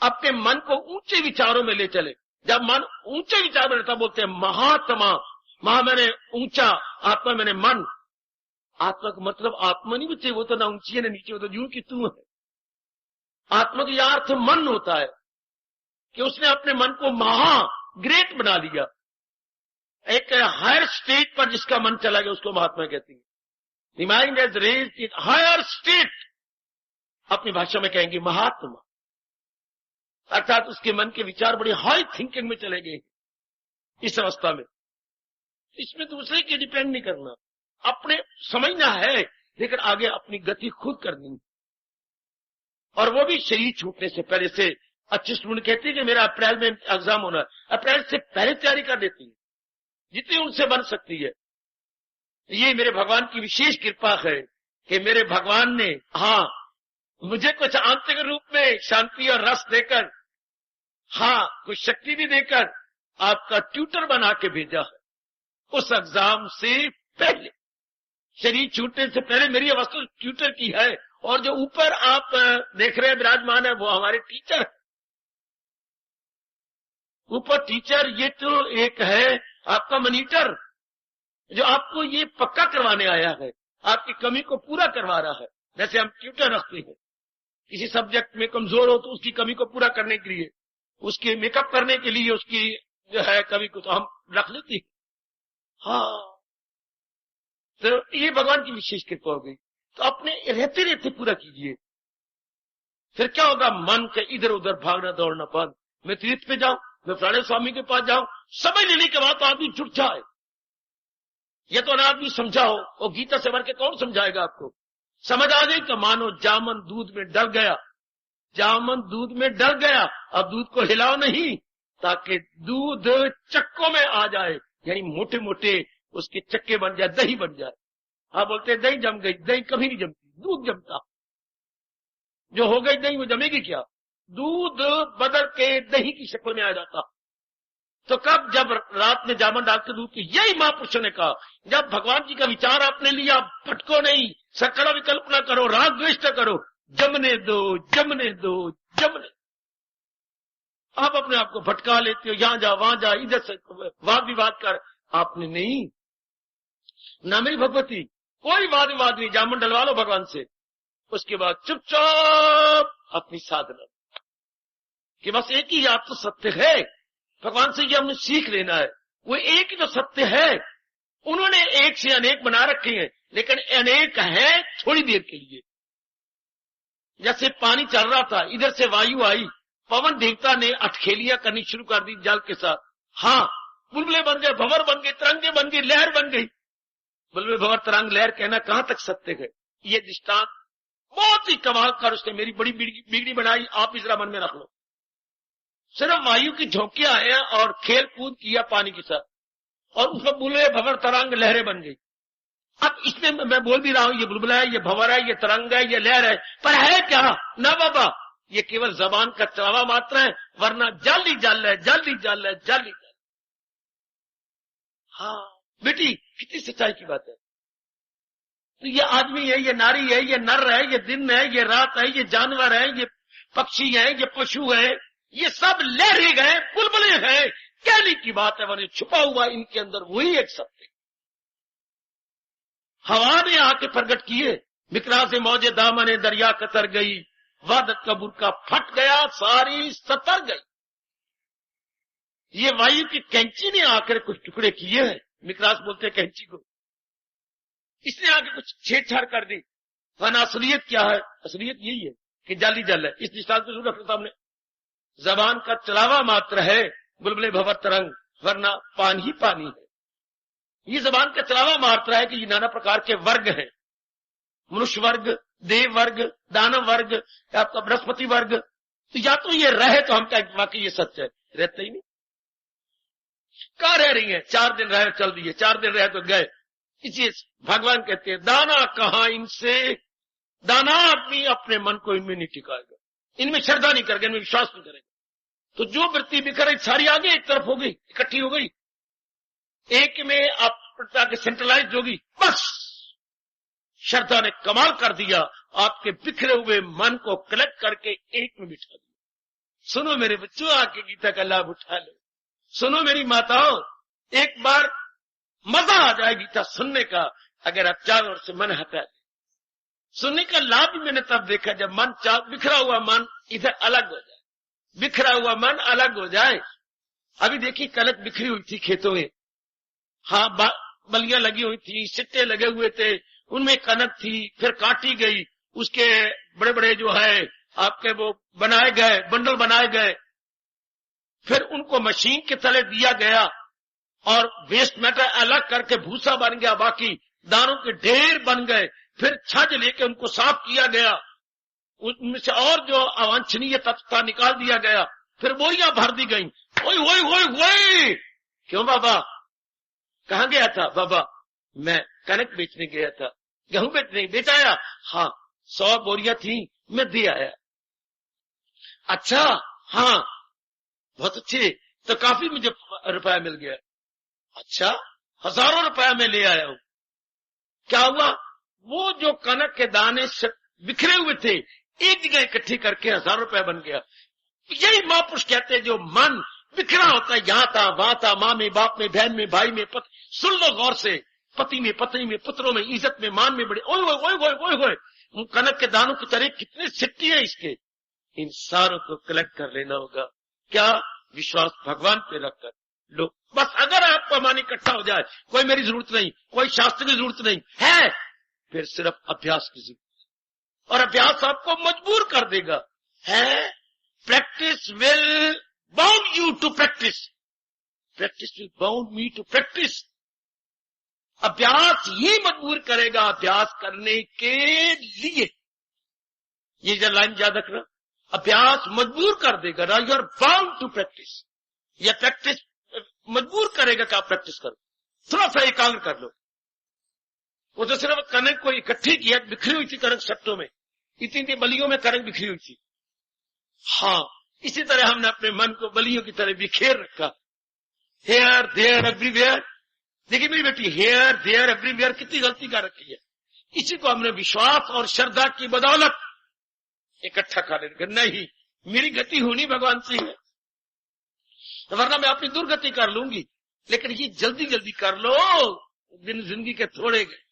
Speaker 1: अपने मन को ऊंचे विचारों में ले चले। जब मन ऊंचे विचार में रहता, बोलते हैं महात्मा, महा मैंने ऊंचा, आत्मा मैंने मन। आत्मा का मतलब आत्मा नहीं बच्चे, वो तो ना ऊंची है ना नीचे, वो तो यूं की तू है। आत्मा का यह अर्थ मन होता है कि उसने अपने मन को महा ग्रेट बना लिया। एक हायर स्टेट पर जिसका मन चला गया उसको महात्मा कहती है। The mind has raised in higher state, अपनी भाषा में कहेंगे महात्मा, अर्थात उसके मन के विचार बड़ी हाई थिंकिंग में चले गए इस अवस्था में। इसमें दूसरे के डिपेंड नहीं करना, अपने समझना है, लेकिन आगे अपनी गति खुद करनी। और वो भी शरीर छूटने से पहले से। अच्छे स्टूडेंट कहते हैं कि मेरा अप्रैल में एग्जाम होना है, अप्रैल से पहले तैयारी कर देती है जितनी उनसे बन सकती है। ये मेरे भगवान की विशेष कृपा है कि मेरे भगवान ने मुझे कुछ आंतरिक रूप में शांति और रस देकर, कुछ शक्ति भी देकर आपका ट्यूटर बना के भेजा है। उस एग्जाम से पहले, शरीर छूटने से पहले मेरी अवस्था ट्यूटर की है। और जो ऊपर आप देख रहे हैं विराजमान है, वो हमारे टीचर है। ऊपर टीचर, ये तो एक है आपका मॉनिटर, जो आपको ये पक्का करवाने आया है, आपकी कमी को पूरा करवा रहा है। जैसे हम ट्यूटर रखते हैं, किसी सब्जेक्ट में कमजोर हो तो उसकी कमी को पूरा करने के लिए, उसके मेकअप करने के लिए उसकी जो है कमी को तो हम रख लेते हैं। तो ये भगवान की विशेष कृपा हो गई। तो अपने रहते रहते पूरा कीजिए, फिर क्या होगा? मन के इधर उधर भागना दौड़ना बंद। मैं तीर्थ पे जाऊं, मैं फलाने स्वामी के पास जाऊं, समझ लेने के बाद तो आदमी जुट जाए। यह तो आदमी समझा हो, और गीता से भर के कौन समझाएगा आपको? समझ आ गई तो मानो जामन दूध में डर गया, जामन दूध में डर गया। अब दूध को हिलाओ नहीं, ताकि दूध चक्कों में आ जाए, यानी मोटे मोटे उसके चक्के बन जाए, दही बन जाए। आप बोलते हैं दही जम गई, दही कभी नहीं जमती, दूध जमता। जो हो गई दही वो जमेगी क्या? दूध बदल के दही की शक्ल में आ जाता। तो कब? जब रात में जामन डाल के दूध की। यही महापुरुषों ने कहा, जब भगवान जी का विचार आपने लिया, भटको नहीं, सकल विकल्प न करो, राग द्वेष न करो, जमने दो, जमने दो, जमने। आप अपने आप को भटका लेते हो, यहां जा वहां जा, इधर से वाद विवाद कर। आपने नहीं, ना मेरी भगवती, कोई वाद विवाद नहीं, जामन डलवा लो भगवान से। उसके बाद चुपचाप अपनी साधना कि बस एक ही आप तो सत्य है। भगवान से ये हमने सीख लेना है, वो एक ही तो सत्य है। उन्होंने एक से अनेक बना रखे हैं, लेकिन अनेक है थोड़ी देर के लिए। जैसे पानी चल रहा था, इधर से वायु आई, पवन देवता ने अटखेलियां करनी शुरू कर दी जल के साथ। बुलबुले बन गए, भंवर बन गए, तरंगे बन गई, लहर बन गई। बुलबुले भंवर तरंग लहर कहना कहां तक सत्य है? ये दृष्टांत बहुत ही कमाल कर उसने मेरी बड़ी बिगड़ी बनाई। आप इस जरा मन में रख लो। सिर्फ वायु की झोंकियां हैं और खेल कूद किया पानी के साथ, और उसमें बुलबुले भंवर तरंग लहरें बन गई। अब इसमें मैं बोल भी रहा हूं, ये बुलबुला है, ये भंवर है, ये तरंग है, ये लहर है, पर है क्या? ना बाबा, ये केवल जबान का चलावा मात्र है, वरना जल ही जल है, जल ही जल है, जल ही जल। बेटी, कितनी सच्चाई की बात है। तो ये आदमी है, ये नारी है, ये नर है, ये दिन है, ये रात है, ये जानवर है, ये पक्षी है, ये पशु है, ये सब लहरे गए, बुलबुले हैं। कहने की बात है, मैंने छुपा हुआ इनके अंदर वही एक सत्य। हवा ने आके प्रकट किए, मिकरा से मौजे दामने दरिया कतर गई, वादत का बुरका फट गया, सारी सतर गई। ये वायु की कैंची ने आकर कुछ टुकड़े किए हैं, मिकरास बोलते हैं कैंची को, इसने आके कुछ छेड़छाड़ कर दी। वरना असलियत क्या है? असलियत यही है कि जाली जल है। इस निशान पे सुना साहब ने, जबान का चलावा मात्र है बुलबुले भवर तरंग, वरना पानी ही पानी है। ये जबान का चलावा मात्र है कि ये नाना प्रकार के वर्ग हैं, मनुष्य वर्ग, देव वर्ग, दानव वर्ग, आपका बृहस्पति वर्ग। तो या तो ये रहे तो हम कहें वाकई ये सच है, रहते ही नहीं। कहां रह रही है? 4 दिन रहे चल दिए, 4 दिन रहे तो गए। इसी भगवान कहते हैं दाना कहां इनसे, दाना आदमी अपने मन को इनमें नहीं टिकाएगा, इनमें श्रद्धा नहीं करेगा, इनमें विश्वास नहीं करेगा। तो जो वृत्ति बिखर सारी आगे एक तरफ हो गई, इकट्ठी हो गई, एक में आप सेंट्रलाइज होगी, बस श्रद्धा ने कमाल कर दिया, आपके बिखरे हुए मन को कलेक्ट करके एक में बिठा दिया। सुनो मेरे बच्चों, आके गीता का लाभ उठा लो। सुनो मेरी माताओं, एक बार मजा आ जाए गीता सुनने का, अगर आप चारों ओर से मन हटा दे। सुनने का लाभ भी मैंने तब देखा जब मन बिखरा हुआ मन इधर अलग हो जाए, बिखरा हुआ मन अलग हो जाए। अभी देखिए कनक बिखरी हुई थी खेतों में, हाँ बलियां लगी हुई थी, सिट्टे लगे हुए थे, उनमें कनक थी, फिर काटी गई, उसके बड़े बड़े जो है आपके वो बनाए गए, बंडल बनाए गए, फिर उनको मशीन के तले दिया गया और वेस्ट मैटर अलग करके भूसा बन गया, बाकी दानों के ढेर बन गए, फिर छज लेके उनको साफ किया गया, उनमें से और जो अवांछनीय तत्व था निकाल दिया गया, फिर बोरियां भर दी गई। ओए ओए ओए ओए, क्यों बाबा? कहां गया था? बाबा मैं कनक बेचने गया था, गेहूं बेचने बेच आया। हाँ 100 बोरियां थी, मैं दे आया। अच्छा, हाँ बहुत अच्छे, तो काफी मुझे रुपया मिल गया। अच्छा, हजारों रुपया मैं ले आया हूं। क्या हुआ? वो जो कनक के दाने बिखरे हुए थे, एक जगह इकट्ठी करके 1000 रुपया बन गया। यही महापुरुष कहते हैं, जो मन बिखरा होता है, यहां था वहां था, माँ में, बाप में, बहन में, भाई में, सुन लो गौर से, पति में, पत्नी में, पुत्रों में, इज्जत में, मान में, बड़े ओए ओए ओए ओए ओए, कनक के दानों की तरह कितने सिट्टी है इसके, इन सारों को कलेक्ट कर लेना होगा। क्या? विश्वास भगवान पे रखकर लो। बस अगर आपका मन इकट्ठा हो जाए, कोई मेरी जरूरत नहीं, कोई शास्त्र की जरूरत नहीं है, फिर सिर्फ अभ्यास की जरूरत है, और अभ्यास आपको मजबूर कर देगा। है practice will bound you to practice, practice will bound me to practice. अभ्यास ही मजबूर करेगा अभ्यास करने के लिए। ये जो लाइन याद रखना, अभ्यास मजबूर कर देगा ना, you are bound to practice. यह प्रैक्टिस मजबूर करेगा कि आप प्रैक्टिस करो, थोड़ा सा एकाग्र कर लो। वो तो सिर्फ कनक को इकट्ठी किया, बिखरी हुई थी कनक सट्टों में, इतनी बलियों में कनक बिखरी हुई थी। हाँ, इसी तरह हमने अपने मन को बलियों की तरह बिखेर रखा, हेयर देयर एवरीवेयर। देखिए मेरी बेटी, हेयर देयर एवरीवेयर कितनी गलती कर रखी है। इसी को हमने विश्वास और श्रद्धा की बदौलत इकट्ठा कर लेंगे। नहीं, मेरी गति होनी भगवान से है, वरना मैं अपनी दुर्गति कर लूंगी। लेकिन ये जल्दी जल्दी कर लो, दिन जिंदगी के थोड़े गए।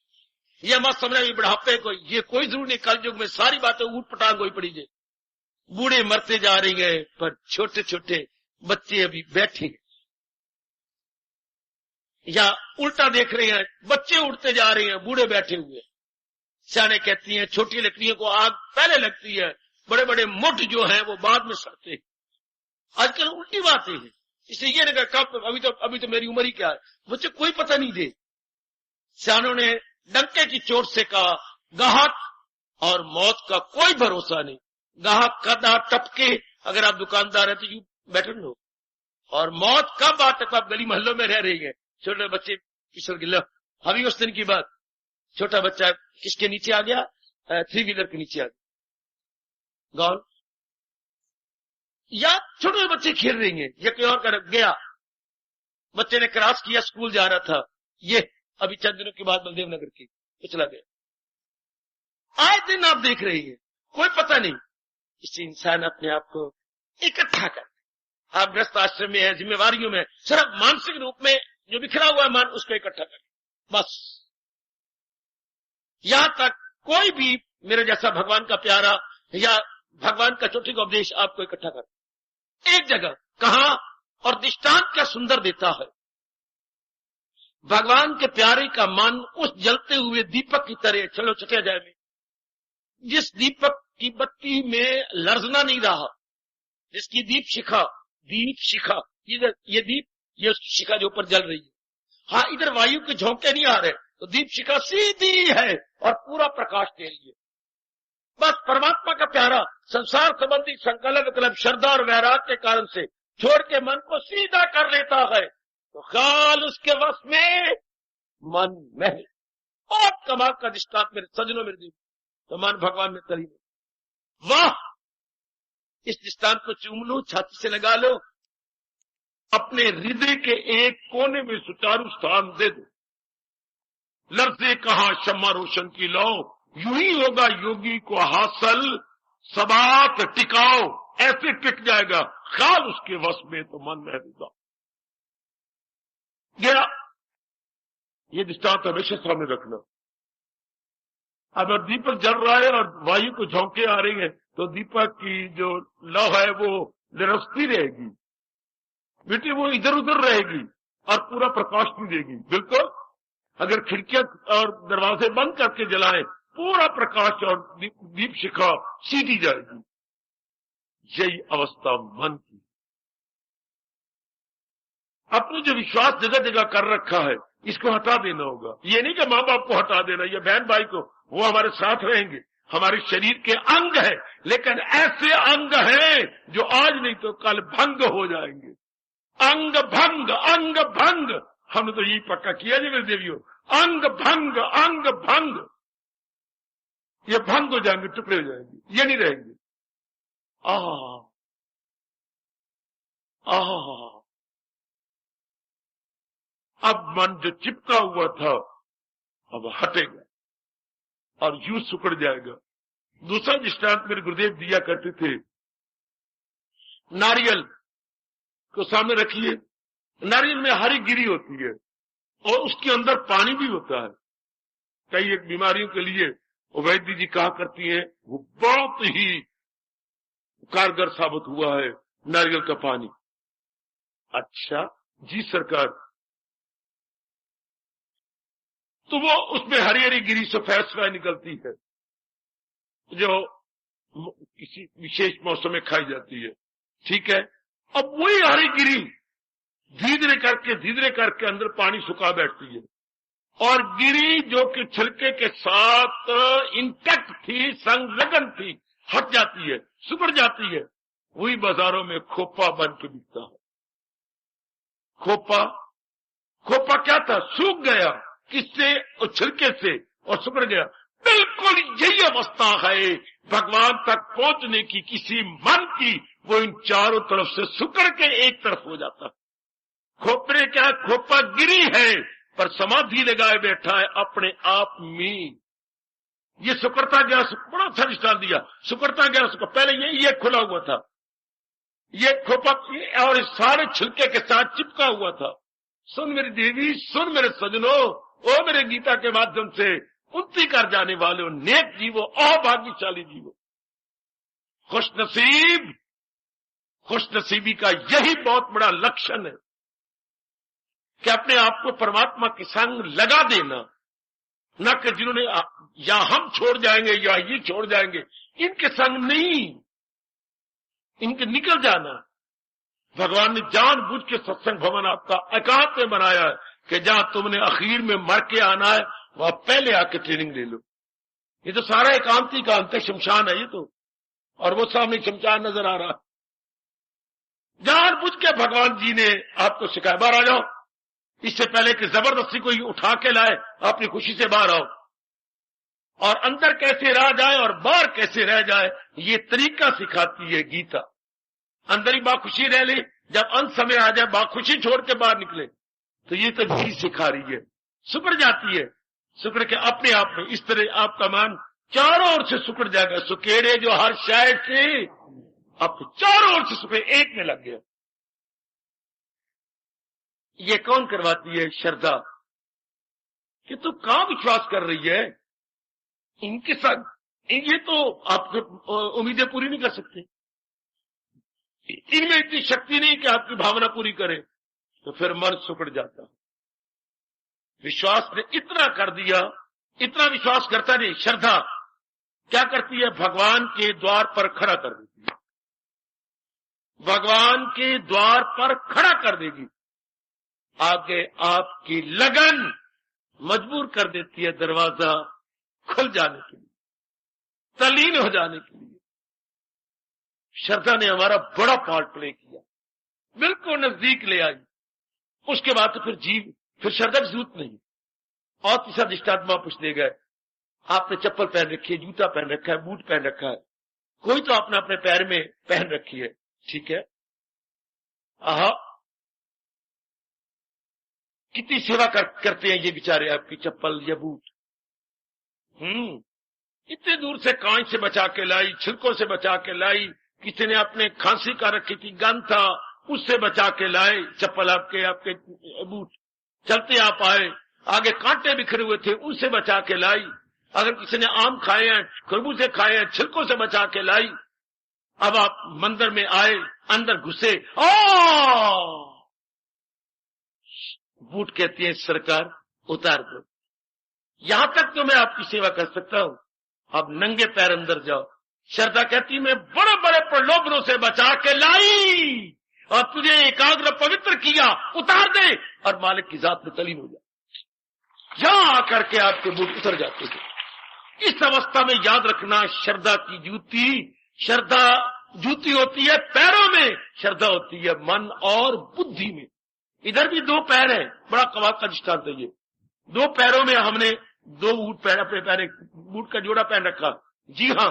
Speaker 1: ये मत समझना ये बुढ़ापे को, ये कोई जरूर नहीं, कल युग में सारी बातें ऊट पटांग हुई पड़ी है। बूढ़े मरते जा रही है, पर छोटे छोटे बच्चे अभी बैठे हैं, या उल्टा देख रहे हैं, बच्चे उड़ते जा रहे हैं, बूढ़े बैठे हुए। सियाने कहती हैं छोटी लकड़ियों को आग पहले लगती है, बड़े बड़े मुठ जो हैं वो बाद में सड़ते हैं। आजकल उल्टी बातें हैं, इसलिए ये नहीं कब, अभी तो मेरी उम्र ही क्या है, मुझे कोई पता नहीं दे। सियानों ने डंके की चोट से कहा, गाहक और मौत का कोई भरोसा नहीं। गाहक का दांत टपके, अगर आप दुकानदार है तो यू बैठे लो, और मौत कब आते आप गली मोहल्लों में रह रही है, छोटे बच्चे पिछड़ गिला। अभी उस दिन की बात, छोटा बच्चा किसके नीचे आ गया, 3 व्हीलर के नीचे आ गया, गौर। या छोटे बच्चे खेल रही हैं, या कोई और कर गया, बच्चे ने क्रॉस किया, स्कूल जा रहा था, ये अभी चंद दिनों के बाद बलदेव नगर की तो चला गया। आए दिन आप देख रही है, कोई पता नहीं। इससे इंसान अपने आप को इकट्ठा कर, आप गृहस्थ आश्रम में है, जिम्मेवारियों में, सिर्फ मानसिक रूप में जो बिखरा हुआ मन उसको इकट्ठा कर, बस। यहां तक कोई भी मेरे जैसा भगवान का प्यारा या भगवान का चोटी का उपदेश आपको इकट्ठा कर एक जगह, कहां, और दृष्टांत क्या सुंदर देता है। भगवान के प्यारे का मन उस जलते हुए दीपक की तरह, चलो छठे अध्याय में, जिस दीपक की बत्ती में लर्जना नहीं रहा, जिसकी दीप शिखा, ये दीप, ये उसकी शिखा जो ऊपर जल रही है। हाँ, इधर वायु के झोंके नहीं आ रहे, तो दीप शिखा सीधी है और पूरा प्रकाश दे रही है। बस परमात्मा का प्यारा संसार संबंधी संकल्प विकल्प श्रद्धा और वैराग के कारण से छोड़ के मन को सीधा कर लेता है, तो ख्याल उसके वश में, मन में। बहुत कमाल का दृष्टांत मेरे सजनों, मेरे दिल, तो मन भगवान में तरी में। वाह, इस दृष्टांत को चूम लो, छाती से लगा लो, अपने हृदय के एक कोने में सुचारू स्थान दे दो। लफ्ज़े कहा शम्मा रोशन की लो, यूं ही होगा योगी को हासिल, सबात टिकाओ, ऐसे टिक जाएगा ख्याल उसके वश में, तो मन में होगा गया। ये दृष्टांत हमेशा सामने रखना। अगर दीपक जल रहा है और वायु को झोंके आ रही है, तो दीपक की जो लौ है वो निरस्ती रहेगी, बेटी वो इधर उधर रहेगी और पूरा प्रकाश नहीं देगी। बिल्कुल, अगर खिड़कियां और दरवाजे बंद करके जलाएं, पूरा प्रकाश और दीप शिखा सीधी जाएगी। यही अवस्था मन की। अपने जो विश्वास जगह जगह कर रखा है, इसको हटा देना होगा। ये नहीं कि माँ बाप को हटा देना या बहन भाई को, वो हमारे साथ रहेंगे, हमारे शरीर के अंग है, लेकिन ऐसे अंग हैं जो आज नहीं तो कल भंग हो जाएंगे। अंग भंग, हमने तो यही पक्का किया जी मेरे देवियों, अंग भंग, ये भंग हो जाएंगे, टुकड़े हो जाएंगे, ये नहीं रहेंगे। अब मन जो चिपका हुआ था अब हटेगा और यूं सुकड़ जाएगा। दूसरा दृष्टांत मेरे गुरुदेव दिया करते थे, नारियल को सामने रखिए, नारियल में हरी गिरी होती है और उसके अंदर पानी भी होता है। कई एक बीमारियों के लिए वैद्य जी कहा करती हैं, वो बहुत ही कारगर साबित हुआ है नारियल का पानी। अच्छा जी सरकार, तो वो उसमें हरी हरी गिरी सफेद सफेद निकलती है जो किसी विशेष मौसम में खाई जाती है, ठीक है। अब वही हरी गिरी धीरे करके अंदर पानी सुखा बैठती है और गिरी जो कि छिलके के साथ इंटैक्ट थी, संलग्न थी, हट जाती है, सुकड़ जाती है। वही बाजारों में खोपा बन के बिकता है। खोपा क्या था? सूख गया, किससे? और छिलके से, और सुकड़ गया। बिल्कुल यही अवस्था है भगवान तक पहुंचने की किसी मन की, वो इन चारों तरफ से सुकड़ के एक तरफ हो जाता। खोपरे क्या? खोपा गिरी है पर समाधि लगाए बैठा है अपने आप में। ये सुकड़ता गया, बड़ा अच्छा निष्ठान दिया, सुकड़ता गया। पहले ये खुला हुआ था, ये खोपा और इस सारे छिलके के साथ चिपका हुआ था। सुन मेरी देवी, सुन मेरे सजनों, ओ मेरे गीता के माध्यम से उन्नति कर जाने वाले नेक जीवो, अभाग्यशाली जीवो, खुशनसीबी का यही बहुत बड़ा लक्षण है कि अपने आप को परमात्मा के संग लगा देना। न कि जिन्होंने या हम छोड़ जाएंगे या ये छोड़ जाएंगे, इनके संग नहीं, इनके निकल जाना। भगवान ने जानबूझ के सत्संग भवन आपका एकांत में बनाया है कि जहां तुमने आखिर में मर के आना है वहां पहले आके ट्रेनिंग ले लो। ये तो सारा एकांती का अंत शमशान है ये तो, और वो सामने शमशान नजर आ रहा है। जानबूझ के भगवान जी ने आपको सिखाया, बाहर आ जाओ, इससे पहले कि जबरदस्ती कोई उठा के लाए, अपनी खुशी से बाहर आओ। और अंदर कैसे रह जाए और बाहर कैसे रह जाए, ये तरीका सिखाती है गीता। अंदर ही बाखुशी रह ले, जब अंत समय आ जाए बाखुशी छोड़ के बाहर निकले, तो ये तो गीत सिखा रही है। सुकड़ जाती है, सुकड़ के अपने आप में इस तरह आपका मन चारों ओर से सुकड़ जाएगा। सुकेड़े जो हर शायद से अब चारों ओर से सुकेड़े एक में लग गया। ये कौन करवाती है? श्रद्धा। कि तू कहां विश्वास कर रही है इनके साथ? ये तो आप उम्मीदें पूरी नहीं कर सकते, इनमें इतनी शक्ति नहीं कि आपकी भावना पूरी करे। तो फिर मन सुकड़ जाता। विश्वास ने इतना कर दिया, इतना विश्वास करता नहीं। श्रद्धा क्या करती है? भगवान के द्वार पर खड़ा कर देती है। भगवान के द्वार पर खड़ा कर देगी। आगे आपकी लगन मजबूर कर देती है दरवाजा खुल जाने के लिए, तल्लीन हो जाने के लिए। श्रद्धा ने हमारा बड़ा पार्ट प्ले किया, बिल्कुल नजदीक ले आई। उसके बाद तो फिर श्रद्धा की जरूरत नहीं। और तीसरा दृष्टांत महापुरुष दे गए। आपने चप्पल पहन रखी है, जूता पहन रखा है, बूट पहन रखा है, कोई तो आपने अपने पैर में पहन रखी है, ठीक है। आहा, कितनी सेवा करते हैं ये बेचारे आपकी चप्पल या बूट। इतने दूर से कांच से बचा के लाई, छिलकों से बचा के लाई। किसी ने अपने खांसी का रखी थी, गंध था, उससे बचा के लाए चप्पल आपके बूट। चलते आप आए, आगे कांटे बिखरे हुए थे, उनसे बचा के लाई। अगर किसी ने आम खाए हैं, खरबूजे खाए हैं, छिलकों से बचा के लाई। अब आप मंदिर में आए, अंदर घुसे, बूट कहती है सरकार उतार दो। यहां तक तो मैं आपकी सेवा कर सकता हूं, अब नंगे पैर अंदर जाओ। श्रद्धा कहती मैं बड़े बड़े प्रलोभनों से बचा के लाई और तुझे एकाग्र पवित्र किया, उतार दे और मालिक की जात में तलीन हो जा। यहां आकर के आपके बूट उतर जाते थे। इस अवस्था में याद रखना, श्रद्धा की श्रद्धा जूती होती है पैरों में, श्रद्धा होती है मन और बुद्धि में। इधर भी दो पैर है, बड़ा कमाल का दृष्टांत है ये। दो पैरों में हमने दो अपने पैर बूट का जोड़ा पहन रखा। जी हां,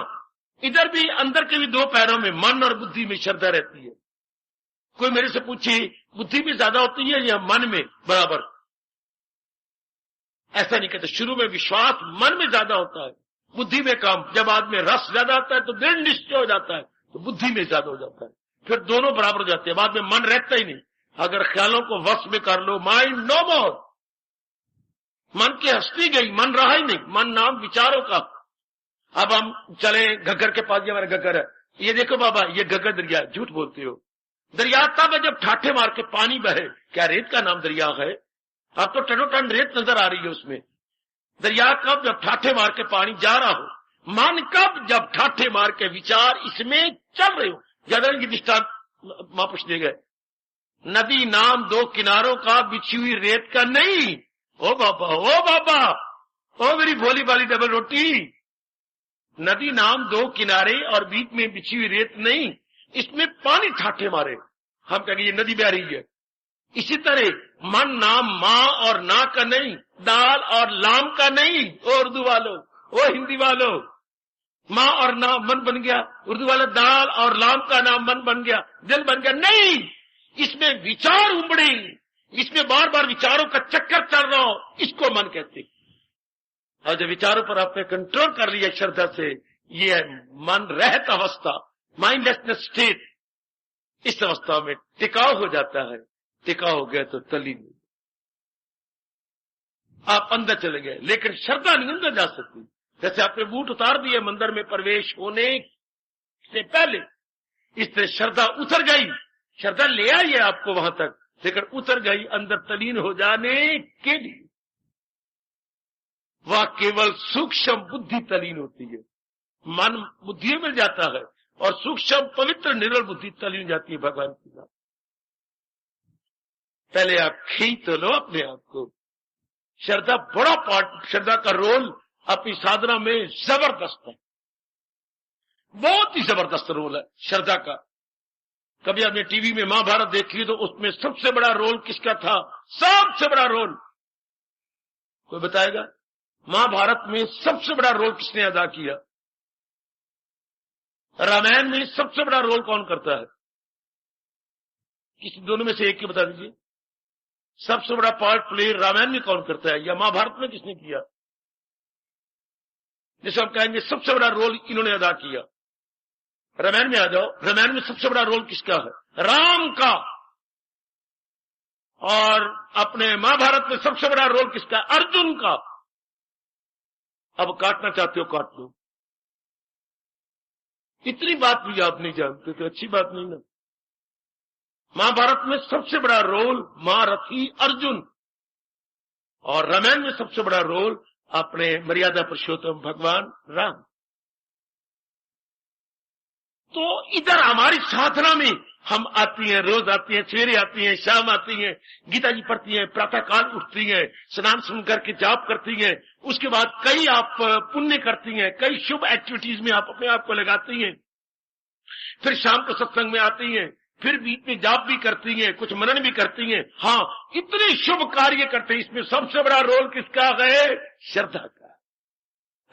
Speaker 1: इधर भी अंदर के भी दो पैरों में मन और बुद्धि में श्रद्धा रहती है। कोई मेरे से पूछे बुद्धि में ज्यादा होती है या मन में बराबर? ऐसा नहीं कहते। शुरू में विश्वास मन में ज्यादा होता है, बुद्धि में कम। जब आदमी रस ज्यादा आता है तो दृढ़ निश्चय हो जाता है, तो बुद्धि में ज्यादा हो जाता है। फिर दोनों बराबर हो जाते हैं, बाद में मन रहता ही नहीं। अगर ख्यालों को वश में कर लो, माइंड नो मोर, मन की हस्ती गई, मन रहा ही नहीं। मन नाम विचारों का। अब हम चले घग्गर के पास, ये हमारा घग्गर है, ये देखो बाबा ये घग्गर दरिया, झूठ बोलते हो। दरिया तब है जब ठाठे मार के पानी बहे। क्या रेत का नाम दरिया है? अब तो टनोटन रेत नजर आ रही है उसमें। दरिया कब? जब ठाठे मार के पानी जा रहा हो। मन कब? जब ठाठे मार के विचार इसमें चल रहे हो। ज्यादा की दृष्टांत महापुरुष दे गए। नदी नाम दो किनारों का, बिछी हुई रेत का नहीं। ओ बाबा, ओ बाबा, ओ मेरी भोली वाली डबल रोटी। नदी नाम दो किनारे और बीच में बिछी हुई रेत नहीं, इसमें पानी ठाठे मारे, हम कहेंगे ये नदी बह रही है। इसी तरह मन नाम माँ और ना का नहीं, दाल और लाम का नहीं। ओ उर्दू वालों, ओ हिंदी वालों, माँ और नाम मन बन गया, उर्दू वाला दाल और लाम का नाम मन बन गया, दिल बन गया। नहीं, इसमें विचार उमड़े, इसमें बार बार विचारों का चक्कर चल रहा हो, इसको मन कहते। और जब विचारों पर आपने कंट्रोल कर लिया श्रद्धा से, ये मन रहत अवस्था, माइंडलेसनेस स्टेट, इस अवस्था में टिकाव हो जाता है। टिकाव हो गया तो तल्लीन, आप अंदर चले गए। लेकिन श्रद्धा नहीं अंदर जा सकती। जैसे आपने बूट उतार दिए मंदिर में प्रवेश होने से पहले, इस तरह श्रद्धा उतर गई। श्रद्धा ले आई है आपको वहां तक, लेकिन उतर गई अंदर तलीन हो जाने के लिए। वह केवल सूक्ष्म बुद्धि तलीन होती है। मन बुद्धि मिल जाता है और सूक्ष्म पवित्र निर्मल बुद्धि तलीन जाती है भगवान की बात। पहले आप खींच तो लो अपने आप को। श्रद्धा बड़ा पार्ट, श्रद्धा का रोल अपनी साधना में जबरदस्त है, बहुत ही जबरदस्त रोल है श्रद्धा का। कभी आपने टीवी में महाभारत देखी तो उसमें सबसे बड़ा रोल किसका था? सबसे बड़ा रोल कोई बताएगा? महाभारत में सबसे बड़ा रोल किसने अदा किया? रामायण में सबसे बड़ा रोल कौन करता है? किसी दोनों में से एक की बता दीजिए। सबसे बड़ा पार्ट प्ले रामायण में कौन करता है या महाभारत में किसने किया? जैसे हम कहेंगे सबसे बड़ा रोल इन्होंने अदा किया। रामायण में आ जाओ, रामायण में सबसे बड़ा रोल किसका है? राम का। और अपने महाभारत में सबसे बड़ा रोल किसका? अर्जुन का। अब काटना चाहते हो काट लो, इतनी बात भी आप नहीं जानते तो अच्छी बात नहीं ना। महाभारत में सबसे बड़ा रोल महारथी अर्जुन, और रामायण में सबसे बड़ा रोल अपने मर्यादा पुरुषोत्तम भगवान राम। तो इधर हमारी साधना में हम आती हैं, रोज आती हैं, सवेरे आती हैं, शाम आती हैं, गीता जी पढ़ती हैं, प्रातः काल उठती हैं, स्नान सुन करके जाप करती हैं, उसके बाद कई आप पुण्य करती हैं, कई शुभ एक्टिविटीज में आप अपने आप को लगाती हैं, फिर शाम को सत्संग में आती हैं, फिर बीच में जाप भी करती हैं, कुछ मनन भी करती हैं। हाँ, इतने शुभ कार्य करते हैं। इसमें सबसे बड़ा रोल किसका है? श्रद्धा का।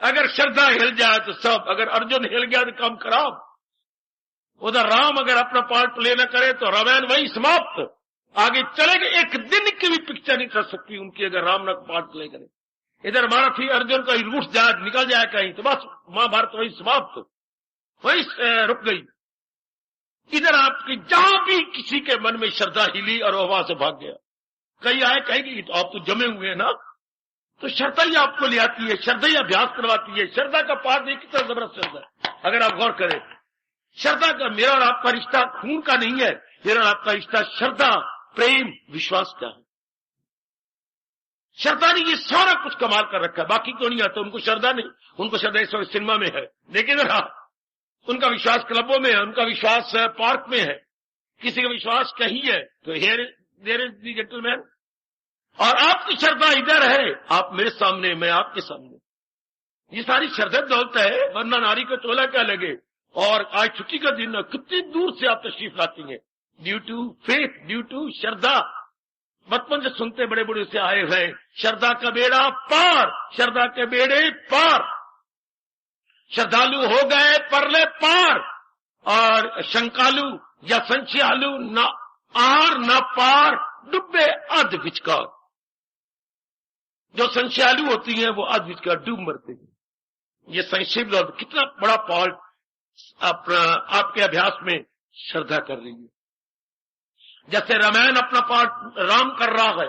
Speaker 1: अगर श्रद्धा हिल जाए तो सब, अगर अर्जुन हिल गया तो काम खराब। उधर राम अगर अपना पार्ट प्ले न करे तो रामायण वही समाप्त, आगे चलेगा। एक दिन की भी पिक्चर नहीं कर सकती उनकी अगर राम न पार्ट प्ले करे। इधर महारथी अर्जुन कहीं रूठ जाए, निकल जाए कहीं, तो बस महाभारत वही समाप्त, वही रुक गई। इधर आपकी जहां भी किसी के मन में श्रद्धा हिली और वो वहां से भाग गया। कई आए कहेगी तो आप तो जमे हुए हैं ना, तो श्रद्धा ही आपको ले आती है, श्रद्धा ही अभ्यास करवाती है। श्रद्धा का पाठ देखिए कितना जबरदस्त श्रद्धा है, अगर आप गौर करें। श्रद्धा का मेरा और आपका रिश्ता खून का नहीं है, मेरा और आपका रिश्ता श्रद्धा, प्रेम, विश्वास का है। श्रद्धा ने ये सारा कुछ कमाल कर रखा है, बाकी क्यों नहीं आता उनको श्रद्धा नहीं। उनको श्रद्धा इस वक्त सिनेमा में है, लेकिन उनका विश्वास क्लबों में है, उनका विश्वास पार्क में है, किसी का विश्वास कहीं है। तो here there is the gentleman. और आपकी श्रद्धा इधर है, आप मेरे सामने, मैं आपके सामने। ये सारी श्रद्धा दौलत है, वरना नारी को चोला क्या लगे। और आज छुट्टी का दिन, कितनी दूर से आप तशरीफ लाती हैं, due to faith, due to shraddha. बचपन से सुनते बड़े बड़े से आए हुए, श्रद्धा का बेड़ा पार, श्रद्धा के बेड़े पार। श्रद्धालु हो गए परले पार, और शंकालु या संशयालु न आर न पार, डूबे अध विचकार। जो संशयालु होती हैं वो अध विचकार डूब मरते हैं। ये संशय लोग कितना बड़ा फॉल्ट आपके अभ्यास में श्रद्धा कर रही है। जैसे रामायण अपना पार्ट राम कर रहा है,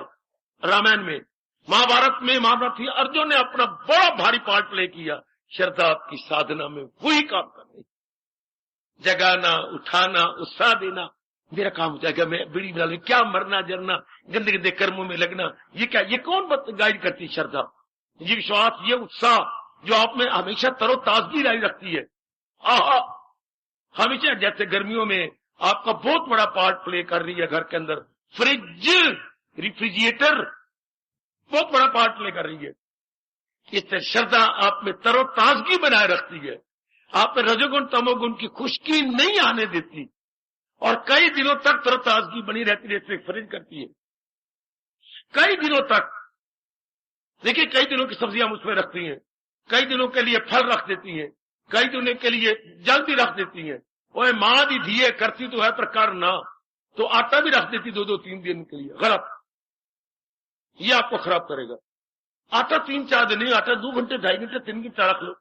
Speaker 1: रामायण में, महाभारत में महारथी अर्जुन ने अपना बड़ा भारी पार्ट प्ले किया। श्रद्धा आपकी साधना में वही काम कर रही, जगाना, उठाना, उत्साह देना। मेरा काम हो जाएगा, मैं बीड़ी डालूं, क्या मरना जरना, गंदे गंदे कर्मों में लगना, ये क्या, ये कौन गाइड करती? श्रद्धा, ये विश्वास, ये उत्साह जो आप में हमेशा तरोताजगी लाई रखती है। हमेशा, जैसे गर्मियों में आपका बहुत बड़ा पार्ट प्ले कर रही है घर के अंदर, फ्रिज, रेफ्रिजरेटर बहुत बड़ा पार्ट प्ले कर रही है। इससे श्रद्धा आप में तरोताजगी बनाए रखती है, आप में रजोगुण तमोगुण की खुशकी नहीं आने देती, और कई दिनों तक तरोताजगी बनी रहती है। फ्रिज करती है कई दिनों तक। देखिए, कई दिनों की सब्जियां हम उसमें रखती हैं, कई दिनों के लिए फल रख देती हैं, कई दिनों के लिए जल भी रख देती हैं। और मां भी धिये करती तो है पर कर ना, तो आटा भी रख देती 2-3 दिन के लिए। गलत, ये आपको खराब करेगा। आटा 3-4 दिन नहीं, आटा 2 घंटे, 2.5 घंटे, 3 घंटे रख लो,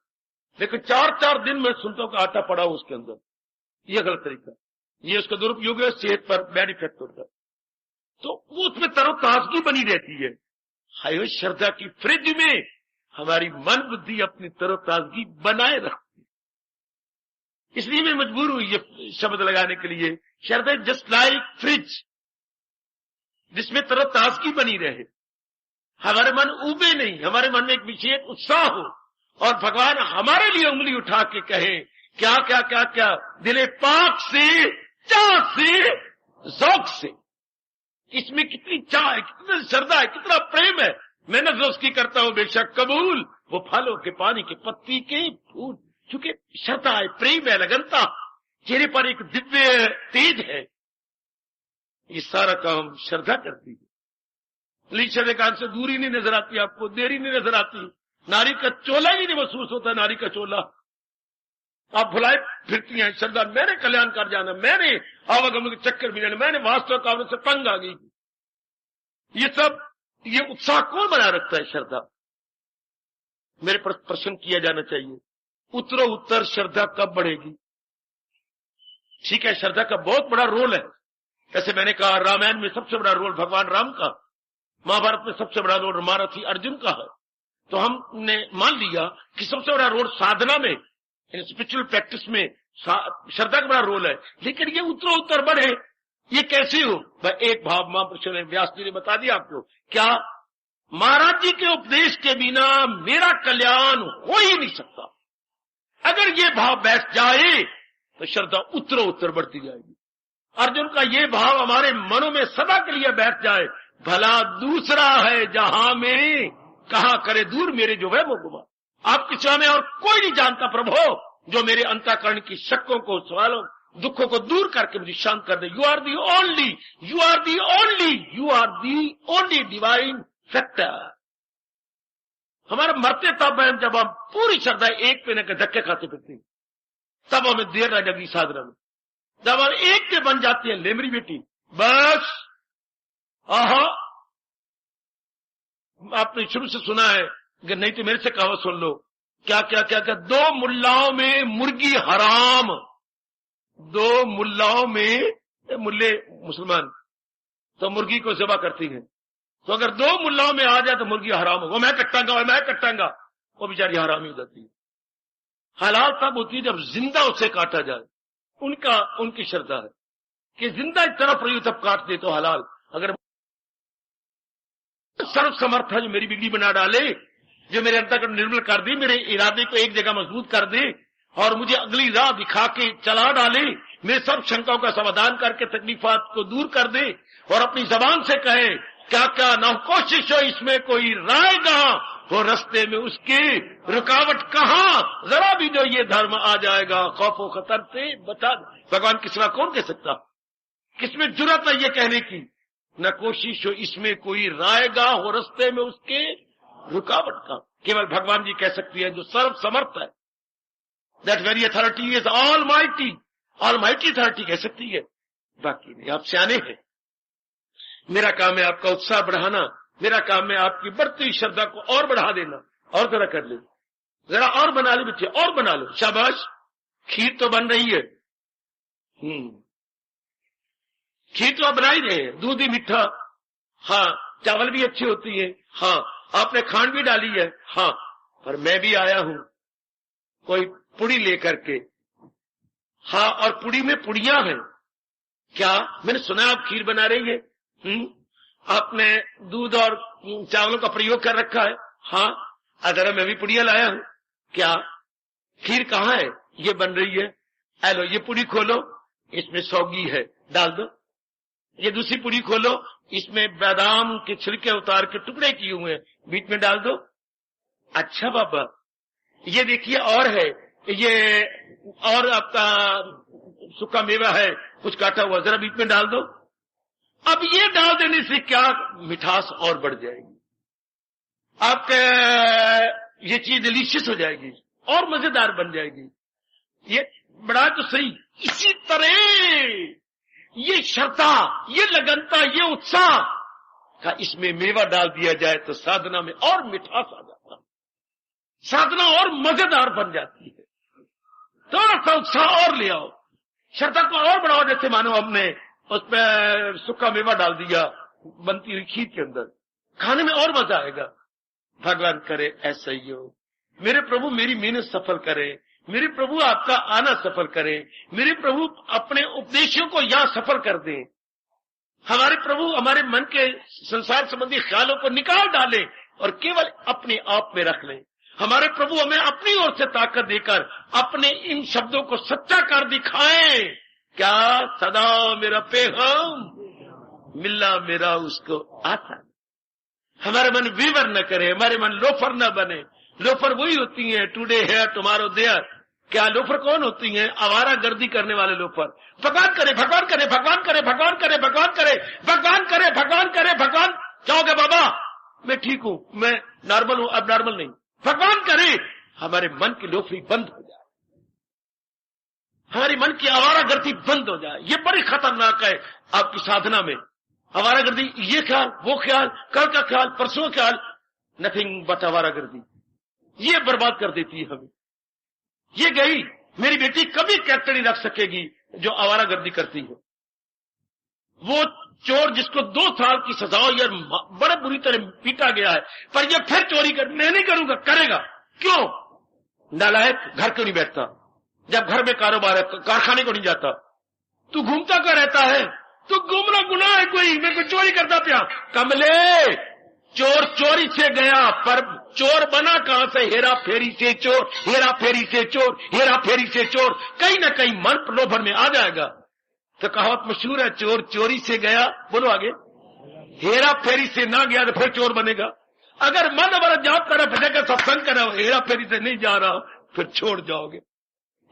Speaker 1: लेकिन 4-4 दिन में सुनता हूं कि आटा पड़ा हो उसके अंदर। ये गलत तरीका, ये उसका दुरुपयोग है, सेहत पर बैड इफेक्ट होता है। तो वो उसमें तरोताजगी बनी रहती है। हाय, श्रद्धा की फ्रिज में हमारी मन बुद्धि अपनी तरोताजगी बनाए रखती है। इसलिए मैं मजबूर हूं ये शब्द लगाने के लिए। श्रद्धा जस्ट लाइक फ्रिज, जिसमें तरोताजगी बनी रहे, हमारे मन उबे नहीं, हमारे मन में एक विशेष उत्साह हो, और भगवान हमारे लिए उंगली उठा के कहे क्या क्या क्या क्या, दिले पाक से, चाह से, ज़ौक़ से। इसमें कितनी चाह है, कितनी श्रद्धा है, कितना प्रेम है। मेहनत जो उसकी करता हूं बेशक कबूल, वो फलों के, पानी के, पत्ती के फूल। चूंकि श्रद्धा है, प्रेम है, लगनता, चेहरे पर एक दिव्य तेज है। ये सारा काम श्रद्धा करती है। लीशे कान से दूरी नहीं नजर आती, आपको देरी नहीं नजर आती। नारी का चोला ही नहीं महसूस होता, नारी का चोला। आप भुलाए फिरती हैं श्रद्धा, मैंने कल्याण कर जाना, मैंने आवागमन के चक्कर में जाना, मैंने वास्तव कामों से तंग आ गई। ये सब, ये उत्साह कौन बना रखता है? श्रद्धा। मेरे पर प्रश्न किया जाना चाहिए, उत्तरो उत्तर श्रद्धा कब बढ़ेगी? ठीक है, श्रद्धा का बहुत बड़ा रोल है। जैसे मैंने कहा, रामायण में सबसे बड़ा रोल भगवान राम का, महाभारत में सबसे बड़ा रोल महारथी अर्जुन का है। तो हमने मान लिया कि सबसे बड़ा रोल साधना में, स्पिरिचुअल प्रैक्टिस में श्रद्धा का बड़ा रोल है। लेकिन ये उत्तरो उत्तर बढ़े, ये कैसे हो? भाई एक भाव महापुरुषों ने, व्यास जी ने बता दिया आपको। क्या? महाराज जी के उपदेश के बिना मेरा कल्याण हो ही नहीं सकता। अगर ये भाव बैठ जाए तो श्रद्धा उत्तरो उत्तर बढ़ती जाएगी। अर्जुन का ये भाव हमारे मनों में सदा के लिए बैठ जाए, भला दूसरा है जहां में, कहां करे दूर मेरे जो है वो गुमा। आपके सिवा में और कोई नहीं जानता प्रभु, जो मेरे अंतःकरण की शक्कों को, सवालों, दुखों को दूर करके मुझे शांत कर दे। You are the only, you are the only, you are the only divine factor. हमारा मरते तब है जब हम पूरी श्रद्धा एक पे न के धक्के खाते फिरते, तब हमें देर न लगी साधना में। जब हम एक के बन जाती है, ले मेरी बेटी बस, आहा, आपने शुरू से सुना है कि नहीं तो मेरे से कहावत सुन लो, क्या क्या क्या क्या, दो मुल्लाओं में मुर्गी हराम, दो मुल्लाओं में, मुल्ले मुसलमान तो मुर्गी को ज़बह करती है, तो अगर दो मुल्लाओं में आ जाए तो मुर्गी हराम हो, वो मैं कट्टांगा, वो बेचारी हरामी हो जाती है। हलाल तब होती है जब जिंदा उसे काटा जाए, उनकी श्रद्धा है कि जिंदा इस तरह प्रयोग तब काट दे तो हलाल। अगर सर्व समर्थ है जो मेरी बिगड़ी बना डाले, जो मेरे अंतःकरण निर्मल कर दे, मेरे इरादे को एक जगह मजबूत कर दे और मुझे अगली राह दिखा के चला डाले, मेरे सब शंकाओं का समाधान करके तकलीफात को दूर कर दे और अपनी जबान से कहे क्या क्या ना कोशिश हो इसमें कोई राय कहां वो, रस्ते में उसकी रुकावट कहां, जरा भी जो ये धर्म आ जाएगा खौफो खतर से बचा। भगवान के सिवा कौन कह सकता? किसमें जुर्रत है ये कहने की? न कोशिश हो इसमें कोई रायगा हो, रस्ते में उसके रुकावट का केवल भगवान जी कह सकती है जो सर्व समर्थ है। That very authority is all mighty, all mighty authority कह सकती है, बाकी नहीं। आप सियाने हैं, मेरा काम है आपका उत्साह बढ़ाना, मेरा काम है आपकी बढ़ती हुई श्रद्धा को और बढ़ा देना। और जरा कर ले, जरा और बना लो बच्चे, और बना लो, शाबाश। खीर तो बन रही है, खीर तो आप बना ही रहे हैं, दूध ही मीठा, हाँ, चावल भी अच्छी होती है, हाँ, आपने खांड भी डाली है, हाँ, पर मैं भी आया हूं कोई पुड़ी लेकर के, हाँ, और पुड़ी में पुड़ियां हैं। क्या? मैंने सुना आप खीर बना रही है, आपने दूध और चावलों का प्रयोग कर रखा है, हाँ, अगर मैं भी पुड़ियां लाया हूं। क्या? खीर कहाँ है? ये बन रही है, हेलो, ये पुड़ी खोलो, इसमें सौगी है, डाल दो। ये दूसरी पुड़ी खोलो, इसमें बादाम के छिलके उतार के टुकड़े किए हुए हैं, बीच में डाल दो। अच्छा बाबा, ये देखिए और है, ये और आपका सूखा मेवा है कुछ काटा हुआ, जरा बीच में डाल दो। अब ये डाल देने से क्या मिठास और बढ़ जाएगी, आपका ये चीज डिलीशियस हो जाएगी और मजेदार बन जाएगी। ये बड़ा तो सही। इसी तरह ये श्रद्धा, ये लगनता, ये उत्साह का इसमें मेवा डाल दिया जाए तो साधना में और मिठास आ जाता, साधना और मजेदार बन जाती है। थोड़ा सा उत्साह और ले आओ, श्रद्धा को और बढ़ाओ। जैसे मानो हमने उसमें सूखा मेवा डाल दिया बनती हुई खीर के अंदर, खाने में और मजा आएगा। भगवान करे ऐसा ही हो। मेरे प्रभु मेरी मेहनत सफल करे, मेरे प्रभु आपका आना सफल करे, मेरे प्रभु अपने उपदेशों को यहां सफल कर दें। हमारे प्रभु हमारे मन के संसार संबंधी ख्यालों को निकाल डालें और केवल अपने आप में रख लें। हमारे प्रभु हमें अपनी ओर से ताकत देकर अपने इन शब्दों को सच्चा कर दिखाएं। क्या? सदा मेरा पैगाम मिलना मेरा उसको आसान। हमारे मन वीवर न करे, हमारे मन लोफर न बने। लोफर वही होती हैं टुडे है टुमारो देयर। क्या लोफर कौन होती हैं? आवारा गर्दी करने वाले लोफर। भगवान करे, भगवान करे, भगवान करे, भगवान करे, भगवान करे, भगवान करे, भगवान करे, भगवान। चाहोगे बाबा मैं ठीक हूं, मैं नॉर्मल हूं, अब नॉर्मल नहीं। भगवान करे हमारे मन की लोफरी बंद हो जाए, हमारी मन की आवारा गर्दी बंद हो जाए। ये बड़ी खतरनाक है आपकी साधना में। आवारा गर्दी, ये ख्याल, वो ख्याल, कल का ख्याल, परसों ख्याल, नथिंग बट आवारा गर्दी। ये बर्बाद कर देती है हमें। ये गई, मेरी बेटी कभी कैरेक्टर नहीं रख सकेगी जो आवारागर्दी करती है। वो चोर जिसको 2 साल की सजा या बड़े बुरी तरह पीटा गया है, पर ये फिर चोरी कर, मैं नहीं करूंगा, करेगा। क्यों? नालायक, घर क्यों नहीं बैठता? जब घर में कारोबार है तो कारखाने को नहीं जाता? तू घूमता क्यों रहता है? तू घूमना गुनाह है कोई? मैं कोई चोरी करता पिया? कमले, चोर चोरी से गया, पर चोर बना कहां से? हेरा फेरी से चोर, हेरा फेरी से चोर, हेरा फेरी से चोर। कहीं ना कहीं मन प्रलोभन में आ जाएगा। तो कहावत मशहूर है, चोर चोरी से गया, बोलो आगे, हेरा फेरी से ना गया तो फिर चोर बनेगा। अगर मन हमारा जाप करा, भजन सत्संग करा, हेरा फेरी से नहीं जा रहा, फिर छोड़ जाओगे,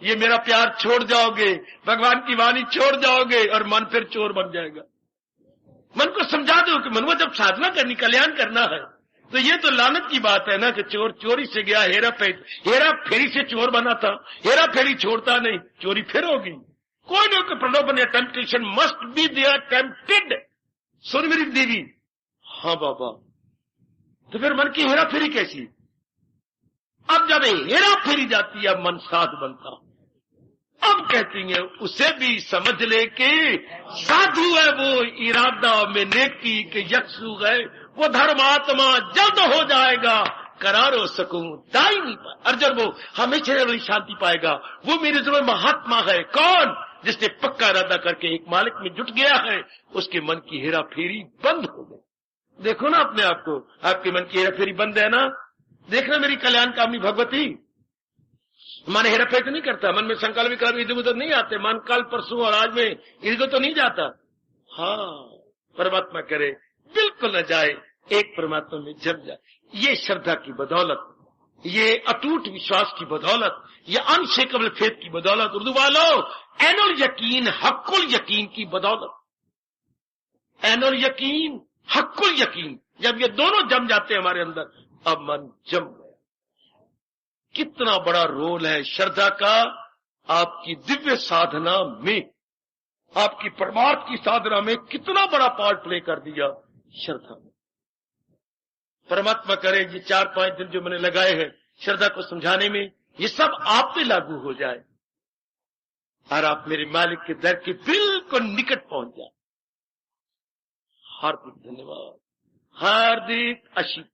Speaker 1: ये मेरा प्यार छोड़ जाओगे, भगवान की वाणी छोड़ जाओगे, और मन फिर चोर बन जाएगा। मन को समझा दो कि मन को जब साधना करनी, कल्याण करना है, तो ये तो लानत की बात है ना कि चोर चोरी से गया, हेरा फेरी से चोर बना था, हेरा फेरी छोड़ता नहीं, चोरी फिर होगी। कोई ना कोई प्रलोभन या temptation must be there, tempted. सुन मेरी देवी, हाँ बाबा, तो फिर मन की हेरा फेरी कैसी? अब जब हेरा फेरी जाती है, मन साध बनता। अब कहती है उसे भी समझ ले कि साधु है वो, इरादा में नेकी के यक्षु है वो, धर्मात्मा जल्द हो जाएगा, करारो सकूं दाई नहीं पाए। अर्जुन वो हमेशा वाली शांति पाएगा। वो मेरे जरूर महात्मा है। कौन? जिसने पक्का इरादा करके एक मालिक में जुट गया है, उसके मन की हेरा फेरी बंद हो गई। देखो ना अपने आप को, आपके मन की हेरा फेरी बंद है ना? देखना मेरी कल्याण कामनी भगवती, मन हेरा फेरी तो नहीं करता, मन में संकल्प विकल्प इधर उधर नहीं आते, मन कल परसों और आज में इधर तो नहीं जाता। हाँ, परमात्मा करे बिल्कुल न जाए, एक परमात्मा में जम जाए। ये श्रद्धा की बदौलत, ये अटूट विश्वास की बदौलत, ये अनशेकेबल फेथ की बदौलत, उर्दू वालों ऐनुल यकीन हक्कुल यकीन की बदौलत। ऐनुल यकीन हक्कुल यकीन, जब ये दोनों जम जाते हैं हमारे अंदर, अब मन जम गया। कितना बड़ा रोल है श्रद्धा का आपकी दिव्य साधना में, आपकी परमार्थ की साधना में कितना बड़ा पार्ट प्ले कर दिया श्रद्धा ने। परमात्मा करे ये 4-5 दिन जो मैंने लगाए हैं श्रद्धा को समझाने में, ये सब आप पे लागू हो जाए और आप मेरे मालिक के दर के बिल्कुल निकट पहुंच जाए। हार्दिक धन्यवाद, हार्दिक आशीष।